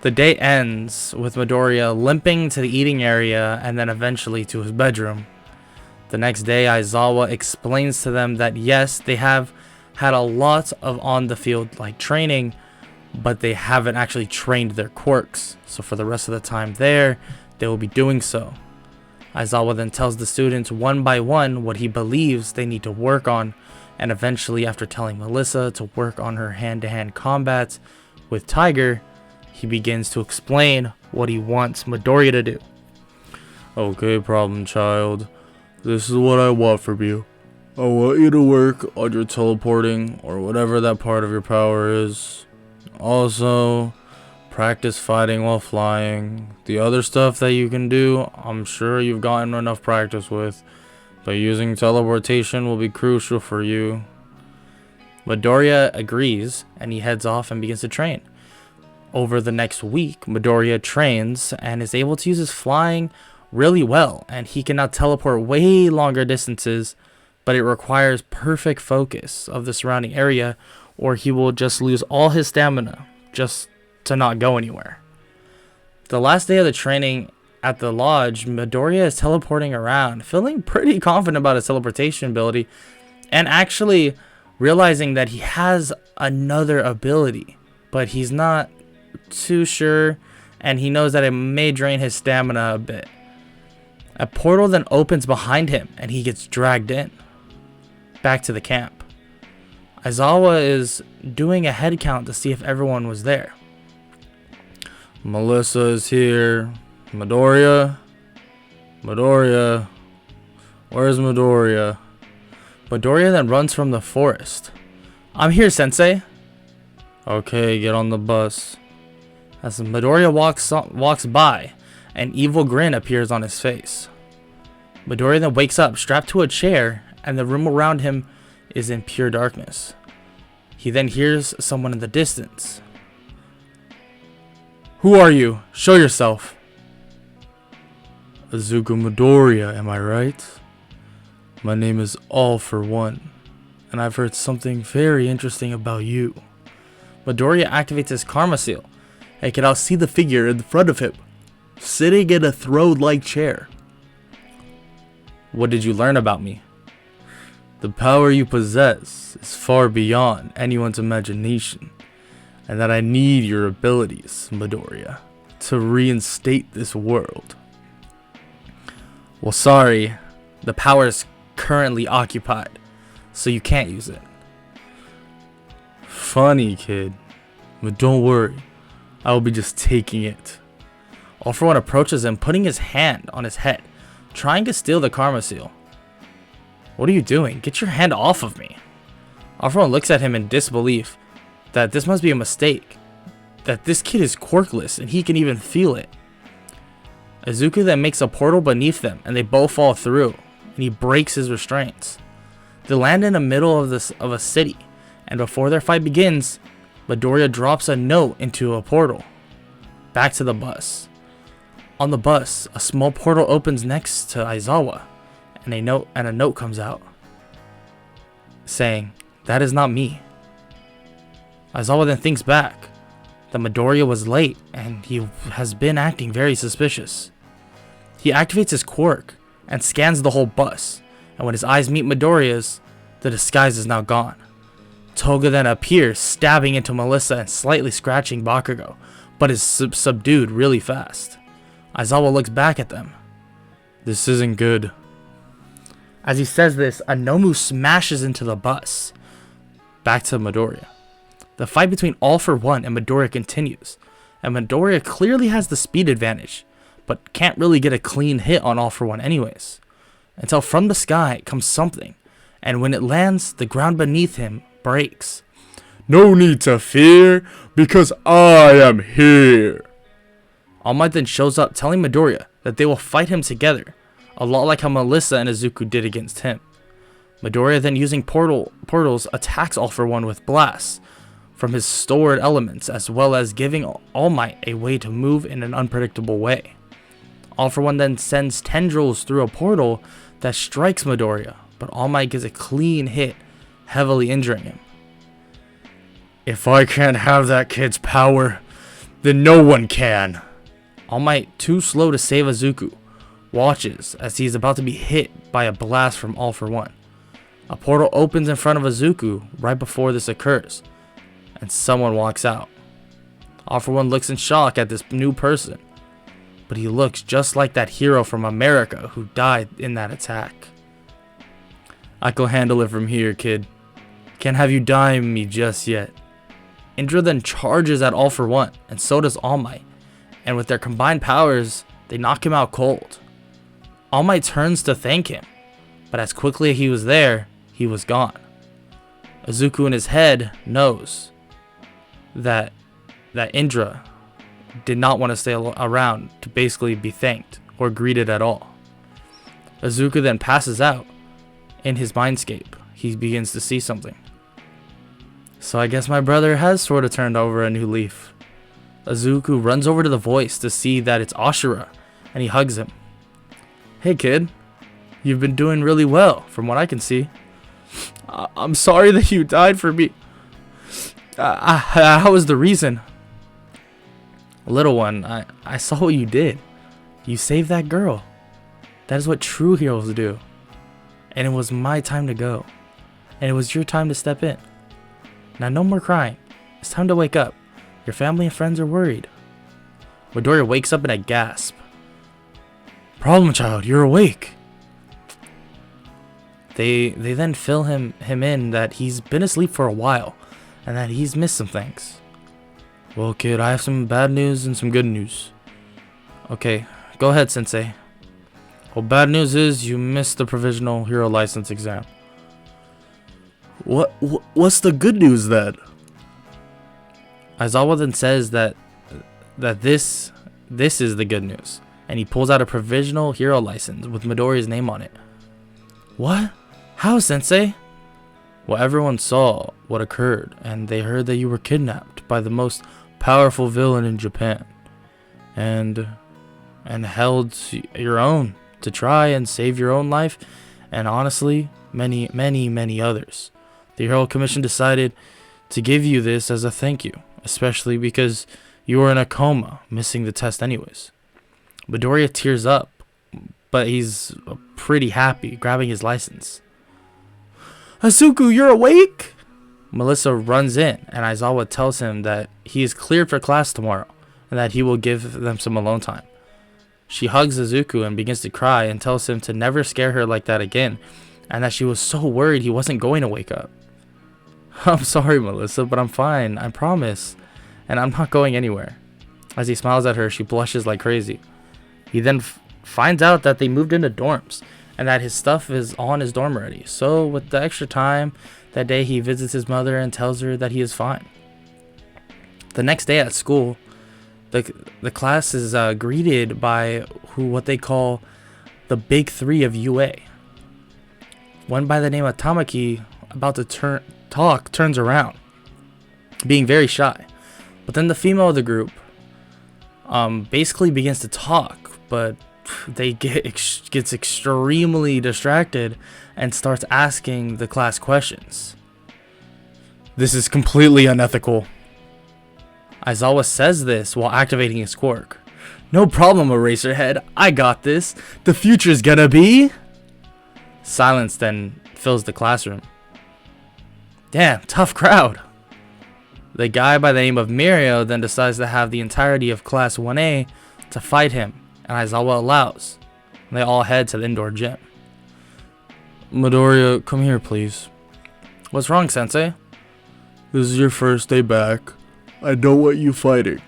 The day ends with Midoriya limping to the eating area and then eventually to his bedroom. The next day, Aizawa explains to them that yes, they have had a lot of on-the-field like training, but they haven't actually trained their quirks. So for the rest of the time there, they will be doing so. Aizawa then tells the students one by one what he believes they need to work on, and eventually after telling Melissa to work on her hand-to-hand combats with Tiger, he begins to explain what he wants Midoriya to do. Okay, problem child. This is what I want from you. I want you to work on your teleporting or whatever that part of your power is. Also, practice fighting while flying. The other stuff that you can do, I'm sure you've gotten enough practice with, but using teleportation will be crucial for you. Midoriya agrees, and he heads off and begins to train. Over the next week, Midoriya trains and is able to use his flying really well, and he can now teleport way longer distances, but it requires perfect focus of the surrounding area, or he will just lose all his stamina just to not go anywhere. The last day of the training at the lodge, Midoriya is teleporting around, feeling pretty confident about his teleportation ability, and actually realizing that he has another ability, but he's not too sure, and he knows that it may drain his stamina a bit. A portal then opens behind him, and he gets dragged in, back to the camp. Aizawa is doing a head count to see if everyone was there. Melissa is here. Midoriya. Where's Midoriya? Midoriya then runs from the forest. I'm here, Sensei. Okay, get on the bus. As Midoriya walks by, an evil grin appears on his face. Midoriya then wakes up, strapped to a chair, and the room around him is in pure darkness. He then hears someone in the distance. Who are you? Show yourself. Izuku Midoriya, am I right? My name is All for One, and I've heard something very interesting about you. Midoriya activates his Karma Seal and can now see the figure in front of him, sitting in a throne-like chair. What did you learn about me? The power you possess is far beyond anyone's imagination, and that I need your abilities, Midoriya, to reinstate this world. Well, sorry, the power is currently occupied, so you can't use it. Funny, kid, but don't worry, I will be just taking it. All for One approaches him, putting his hand on his head, trying to steal the Karma Seal. What are you doing? Get your hand off of me. All for One looks at him in disbelief that this must be a mistake, that this kid is quirkless and he can even feel it. Izuku then makes a portal beneath them and they both fall through, and he breaks his restraints. They land in the middle of a city, and before their fight begins, Midoriya drops a note into a portal. Back to the bus. On the bus, a small portal opens next to Aizawa, and a note comes out saying, "That is not me." Aizawa then thinks back that Midoriya was late and he has been acting very suspicious. He activates his quirk and scans the whole bus, and when his eyes meet Midoriya's, the disguise is now gone. Toga then appears, stabbing into Melissa and slightly scratching Bakugo, but is subdued really fast. Aizawa looks back at them. This isn't good. As he says this, a Nomu smashes into the bus. Back to Midoriya. The fight between All for One and Midoriya continues, and Midoriya clearly has the speed advantage, but can't really get a clean hit on All for One anyways. Until from the sky comes something, and when it lands, the ground beneath him breaks. No need to fear, because I am here. All Might then shows up telling Midoriya that they will fight him together, a lot like how Melissa and Izuku did against him. Midoriya then using portals attacks All for One with blasts from his stored elements, as well as giving All Might a way to move in an unpredictable way. All for One then sends tendrils through a portal that strikes Midoriya, but All Might gets a clean hit, heavily injuring him. If I can't have that kid's power, then no one can. All Might, too slow to save Izuku, watches as he is about to be hit by a blast from All for One. A portal opens in front of Izuku right before this occurs, and someone walks out. All for One looks in shock at this new person, but he looks just like that hero from America who died in that attack. I can handle it from here, kid. Can't have you dime me just yet. Indra then charges at All for One, and so does All Might, and with their combined powers, they knock him out cold. All Might turns to thank him, but as quickly as he was there, he was gone. Izuku in his head knows that Indra did not want to stay around to basically be thanked or greeted at all. Izuku then passes out. In his mindscape, he begins to see something. So I guess my brother has sort of turned over a new leaf. Izuku runs over to the voice to see that it's Ashura, and he hugs him. Hey kid, you've been doing really well from what I can see. I'm sorry that you died for me. How was the reason? Little one, I saw what you did. You saved that girl. That is what true heroes do. And it was my time to go. And it was your time to step in. Now no more crying. It's time to wake up. Your family and friends are worried. Midoriya wakes up in a gasp. Problem child, you're awake. They then fill him in that he's been asleep for a while, and that he's missed some things. Well kid, I have some bad news and some good news. Okay, go ahead sensei. Well, bad news is you missed the provisional hero license exam. What's the good news then? Aizawa then says that this is the good news, and he pulls out a provisional hero license with Midoriya's name on it. What? How, Sensei? Well, everyone saw what occurred, and they heard that you were kidnapped by the most powerful villain in Japan, and held your own to try and save your own life, and honestly, many others. The Hero Commission decided to give you this as a thank you, especially because you were in a coma, missing the test anyways. Midoriya tears up, but he's pretty happy, grabbing his license. Asuku, you're awake? Melissa runs in, and Aizawa tells him that he is cleared for class tomorrow, and that he will give them some alone time. She hugs Izuku and begins to cry and tells him to never scare her like that again, and that she was so worried he wasn't going to wake up. I'm sorry, Melissa, but I'm fine, I promise, and I'm not going anywhere. As he smiles at her, she blushes like crazy. He then finds out that they moved into dorms, and that his stuff is on his dorm already. So with the extra time that day, he visits his mother and tells her that he is fine. The next day at school, the class is greeted by what they call the big three of UA. One by the name of Tamaki, about to turns around, being very shy. But then the female of the group basically begins to talk, but they gets extremely distracted and starts asking the class questions. This is completely unethical. Aizawa says this while activating his quirk. No problem, Eraserhead. I got this. The future's gonna be... Silence then fills the classroom. Damn, tough crowd. The guy by the name of Mirio then decides to have the entirety of Class 1A to fight him, and Aizawa allows. They all head to the indoor gym. Midoriya, come here, please. What's wrong, Sensei? This is your first day back. I don't want you fighting.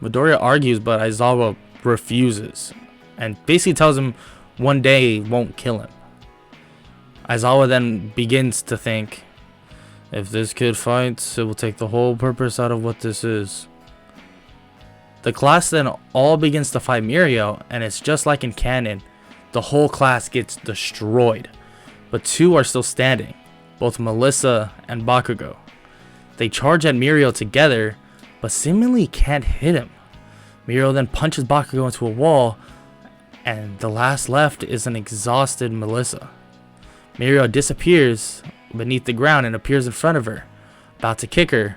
Midoriya argues, but Aizawa refuses, and basically tells him one day won't kill him. Aizawa then begins to think, if this kid fights, it will take the whole purpose out of what this is. The class then all begins to fight Mirio, and it's just like in canon, the whole class gets destroyed. But two are still standing, both Melissa and Bakugo. They charge at Mirio together, but seemingly can't hit him. Mirio then punches Bakugo into a wall, and the last left is an exhausted Melissa. Mirio disappears beneath the ground and appears in front of her, about to kick her.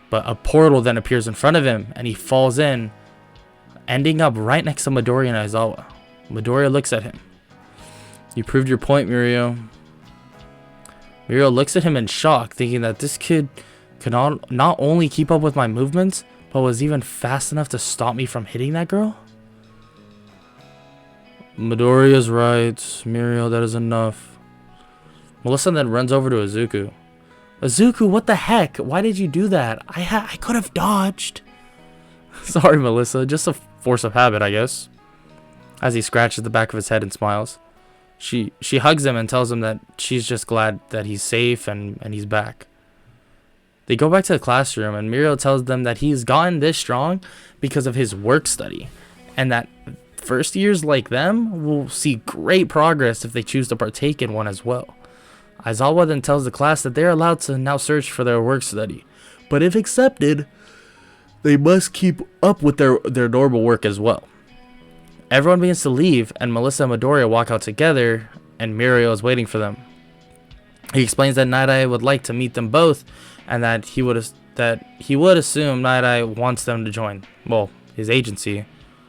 But a portal then appears in front of him, and he falls in, ending up right next to Midoriya and Aizawa. Midoriya looks at him. You proved your point, Mirio. Mirio looks at him in shock, thinking that this kid could not only keep up with my movements, but was even fast enough to stop me from hitting that girl? Midoriya's right. Mirio, that is enough. Melissa then runs over to Izuku. Izuku, what the heck? Why did you do that? I could have dodged. Sorry, Melissa. Just a force of habit, I guess. As he scratches the back of his head and smiles. She hugs him and tells him that she's just glad that he's safe and he's back. They go back to the classroom, and Mirio tells them that he's gotten this strong because of his work study, and that first years like them will see great progress if they choose to partake in one as well. Aizawa then tells the class that they're allowed to now search for their work study, but if accepted, they must keep up with their normal work as well. Everyone begins to leave, and Melissa and Midoriya walk out together, and Mirio is waiting for them. He explains that Night Eye would like to meet them both, and that he would assume Night Eye wants them to join, well, his agency,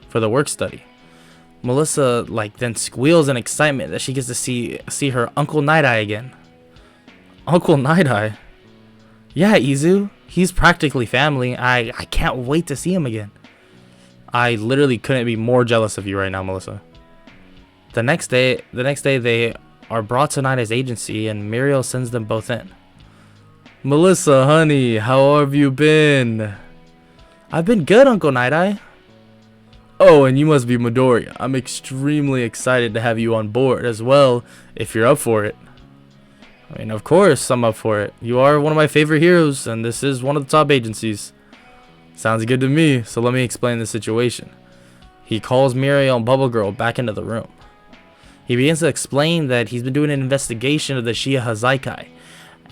for the work study. Melissa then squeals in excitement that she gets to see her Uncle Night Eye again. Uncle Night Eye? Yeah, Izu. He's practically family. I can't wait to see him again. I literally couldn't be more jealous of you right now, Melissa. The next day they are brought to Night Eye's agency, and Mirio sends them both in. Melissa, honey, how have you been? I've been good, Uncle Night Eye. Oh, and you must be Midoriya. I'm extremely excited to have you on board as well, if you're up for it. I mean, of course I'm up for it. You are one of my favorite heroes, and this is one of the top agencies. Sounds good to me, so let me explain the situation. He calls Mirio and Bubble Girl back into the room. He begins to explain that he's been doing an investigation of the Shia Hazaikai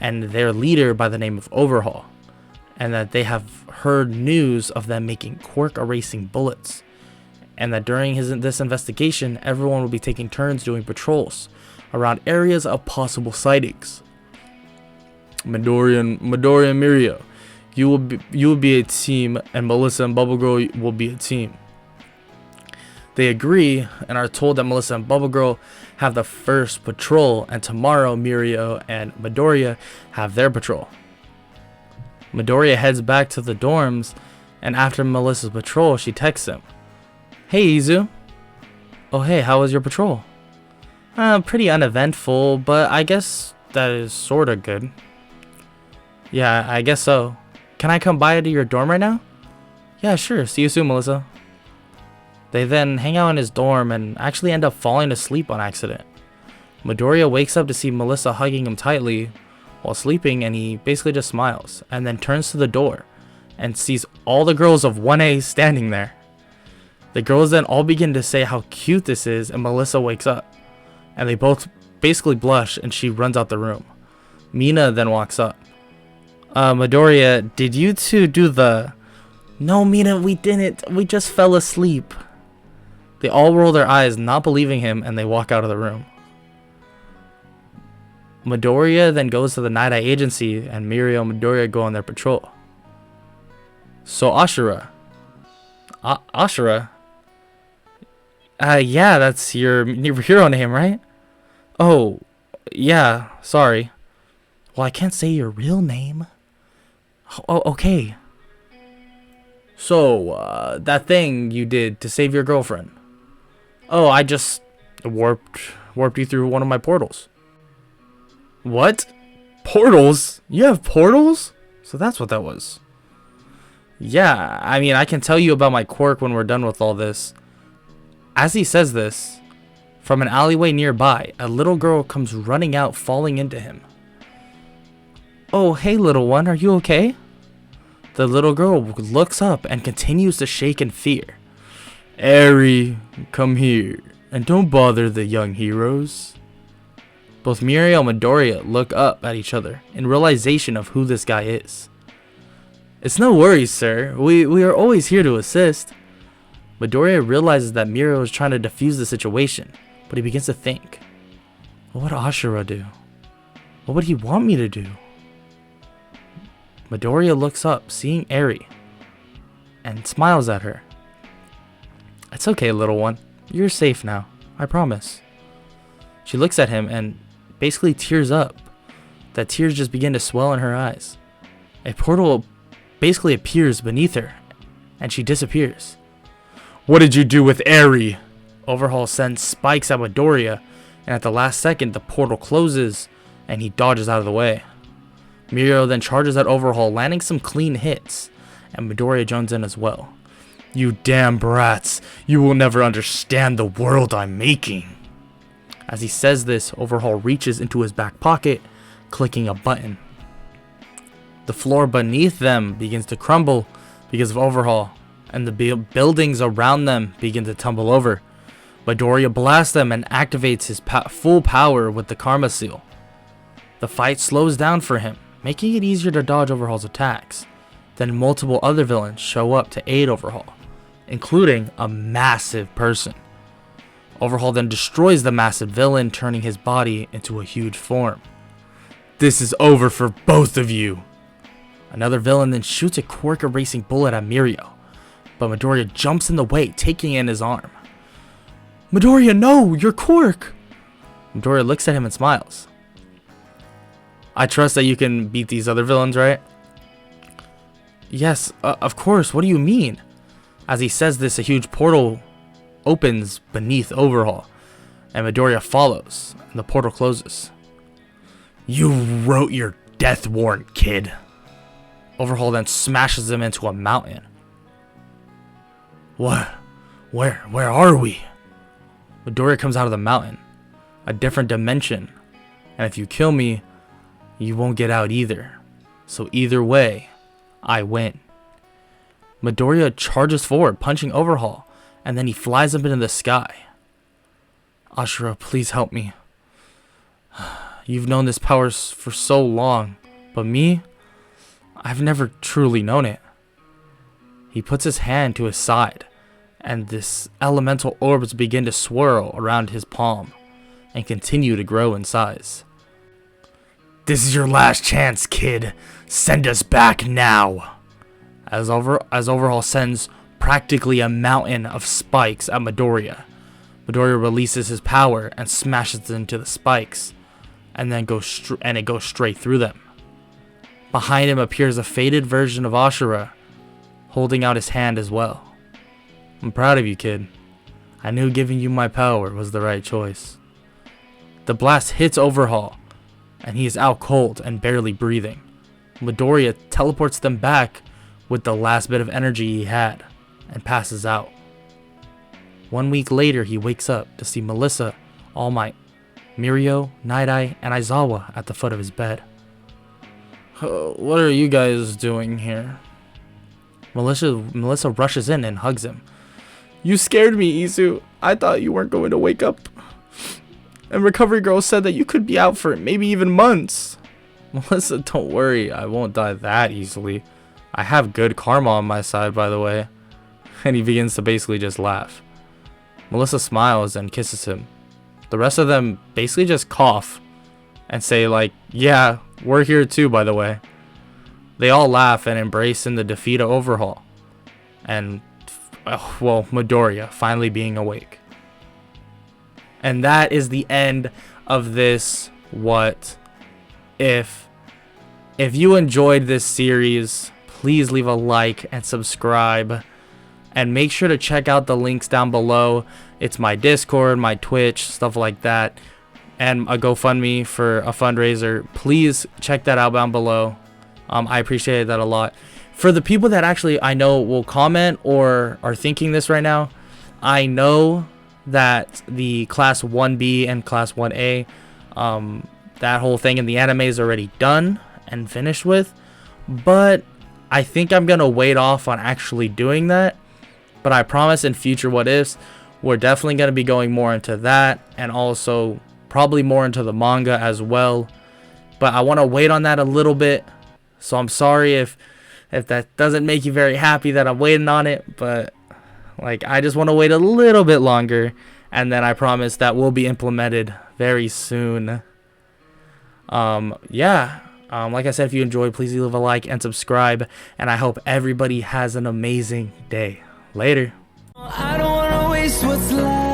and their leader by the name of Overhaul, and that they have heard news of them making quirk erasing bullets, and that during this investigation, everyone will be taking turns doing patrols around areas of possible sightings. Midoriya and Mirio, you will be a team, and Melissa and Bubble Girl will be a team. They agree and are told that Melissa and Bubble Girl have the first patrol, and tomorrow Mirio and Midoriya have their patrol. Midoriya heads back to the dorms, and after Melissa's patrol, she texts him, "Hey Izu." "Oh hey, how was your patrol?" Pretty uneventful, but I guess that is sorta good." "Yeah, I guess so. Can I come by to your dorm right now?" "Yeah, sure. See you soon, Melissa." They then hang out in his dorm and actually end up falling asleep on accident. Midoriya wakes up to see Melissa hugging him tightly while sleeping, and he basically just smiles and then turns to the door and sees all the girls of 1A standing there. The girls then all begin to say how cute this is, and Melissa wakes up and they both basically blush, and she runs out the room. Mina then walks up. "Midoriya, did you two do the..." "No, Mina, we didn't. We just fell asleep." They all roll their eyes, not believing him, and they walk out of the room. Midoriya then goes to the Night Eye Agency, and Mirio and Midoriya go on their patrol. "So Ashura." Ashura? Yeah, that's your hero name, right?" "Oh, yeah, sorry." "Well, I can't say your real name." "Oh, okay." "So, that thing you did to save your girlfriend." "Oh, I just warped you through one of my portals." "What? Portals? You have portals?" So that's what that was. "Yeah, I mean, I can tell you about my quirk when we're done with all this." As he says this, from an alleyway nearby, a little girl comes running out, falling into him. "Oh, hey little one, are you okay?" The little girl looks up and continues to shake in fear. "Eri, come here, and don't bother the young heroes." Both Mirio and Midoriya look up at each other in realization of who this guy is. "It's no worries, sir. We are always here to assist." Midoriya realizes that Mirio is trying to defuse the situation, but he begins to think, what would Ashura do? What would he want me to do? Midoriya looks up, seeing Eri, and smiles at her. "It's okay, little one. You're safe now. I promise." She looks at him and basically tears up. That tears just begin to swell in her eyes. A portal basically appears beneath her, and she disappears. "What did you do with Eri?" Overhaul sends spikes at Midoriya, and at the last second, the portal closes, and he dodges out of the way. Mirio then charges at Overhaul, landing some clean hits, and Midoriya joins in as well. "You damn brats, you will never understand the world I'm making." As he says this, Overhaul reaches into his back pocket, clicking a button. The floor beneath them begins to crumble because of Overhaul, and the buildings around them begin to tumble over. Midoriya blasts them and activates his full power with the Karma Seal. The fight slows down for him, making it easier to dodge Overhaul's attacks. Then multiple other villains show up to aid Overhaul, including a massive person. Overhaul then destroys the massive villain, turning his body into a huge form. "This is over for both of you." Another villain then shoots a quirk erasing bullet at Mirio, but Midoriya jumps in the way, taking in his arm. "Midoriya, no! Your quirk!" Midoriya looks at him and smiles. "I trust that you can beat these other villains, right?" "Yes, of course. What do you mean?" As he says this, a huge portal opens beneath Overhaul, and Midoriya follows, and the portal closes. "You wrote your death warrant, kid." Overhaul then smashes him into a mountain. What Where are we? Midoriya comes out of the mountain, a different dimension, and if you kill me, you won't get out either. So either way, I win. Midoriya charges forward, punching Overhaul, and then he flies up into the sky. Ashura, please help me. You've known this power for so long, but me, I've never truly known it. He puts his hand to his side, and this elemental orbs begin to swirl around his palm and continue to grow in size. This is your last chance, kid. Send us back now. As Overhaul sends practically a mountain of spikes at Midoriya. Midoriya releases his power and smashes into the spikes, and then it goes straight through them. Behind him appears a faded version of Ashura, holding out his hand as well. I'm proud of you, kid. I knew giving you my power was the right choice. The blast hits Overhaul, and he is out cold and barely breathing. Midoriya teleports them back with the last bit of energy he had, and passes out. 1 week later, he wakes up to see Melissa, All Might, Mirio, Night Eye, and Aizawa at the foot of his bed. What are you guys doing here? Melissa rushes in and hugs him. You scared me, Isu. I thought you weren't going to wake up. And Recovery Girl said that you could be out for maybe even months. Melissa, don't worry. I won't die that easily. I have good karma on my side, by the way. And he begins to basically just laugh. Melissa smiles and kisses him. The rest of them basically just cough and say like, yeah, we're here too, by the way. They all laugh and embrace in the defeat of Overhaul. And, well, Midoriya finally being awake. And that is the end of this What If. If you enjoyed this series, please leave a like and subscribe. And make sure to check out the links down below. It's my Discord, my Twitch, stuff like that. And a GoFundMe for a fundraiser. Please check that out down below. I appreciate that a lot. For the people that actually I know will comment or are thinking this right now, I know that the Class 1B and Class 1A, that whole thing in the anime is already done and finished with. But I think I'm going to wait off on actually doing that. But I promise in future What Ifs, we're definitely going to be going more into that. And also probably more into the manga as well. But I want to wait on that a little bit. So I'm sorry if that doesn't make you very happy that I'm waiting on it. But like, I just want to wait a little bit longer. And then I promise that will be implemented very soon. Yeah. Like I said, if you enjoyed, please leave a like and subscribe. And I hope everybody has an amazing day. Later. I don't wanna waste what's left.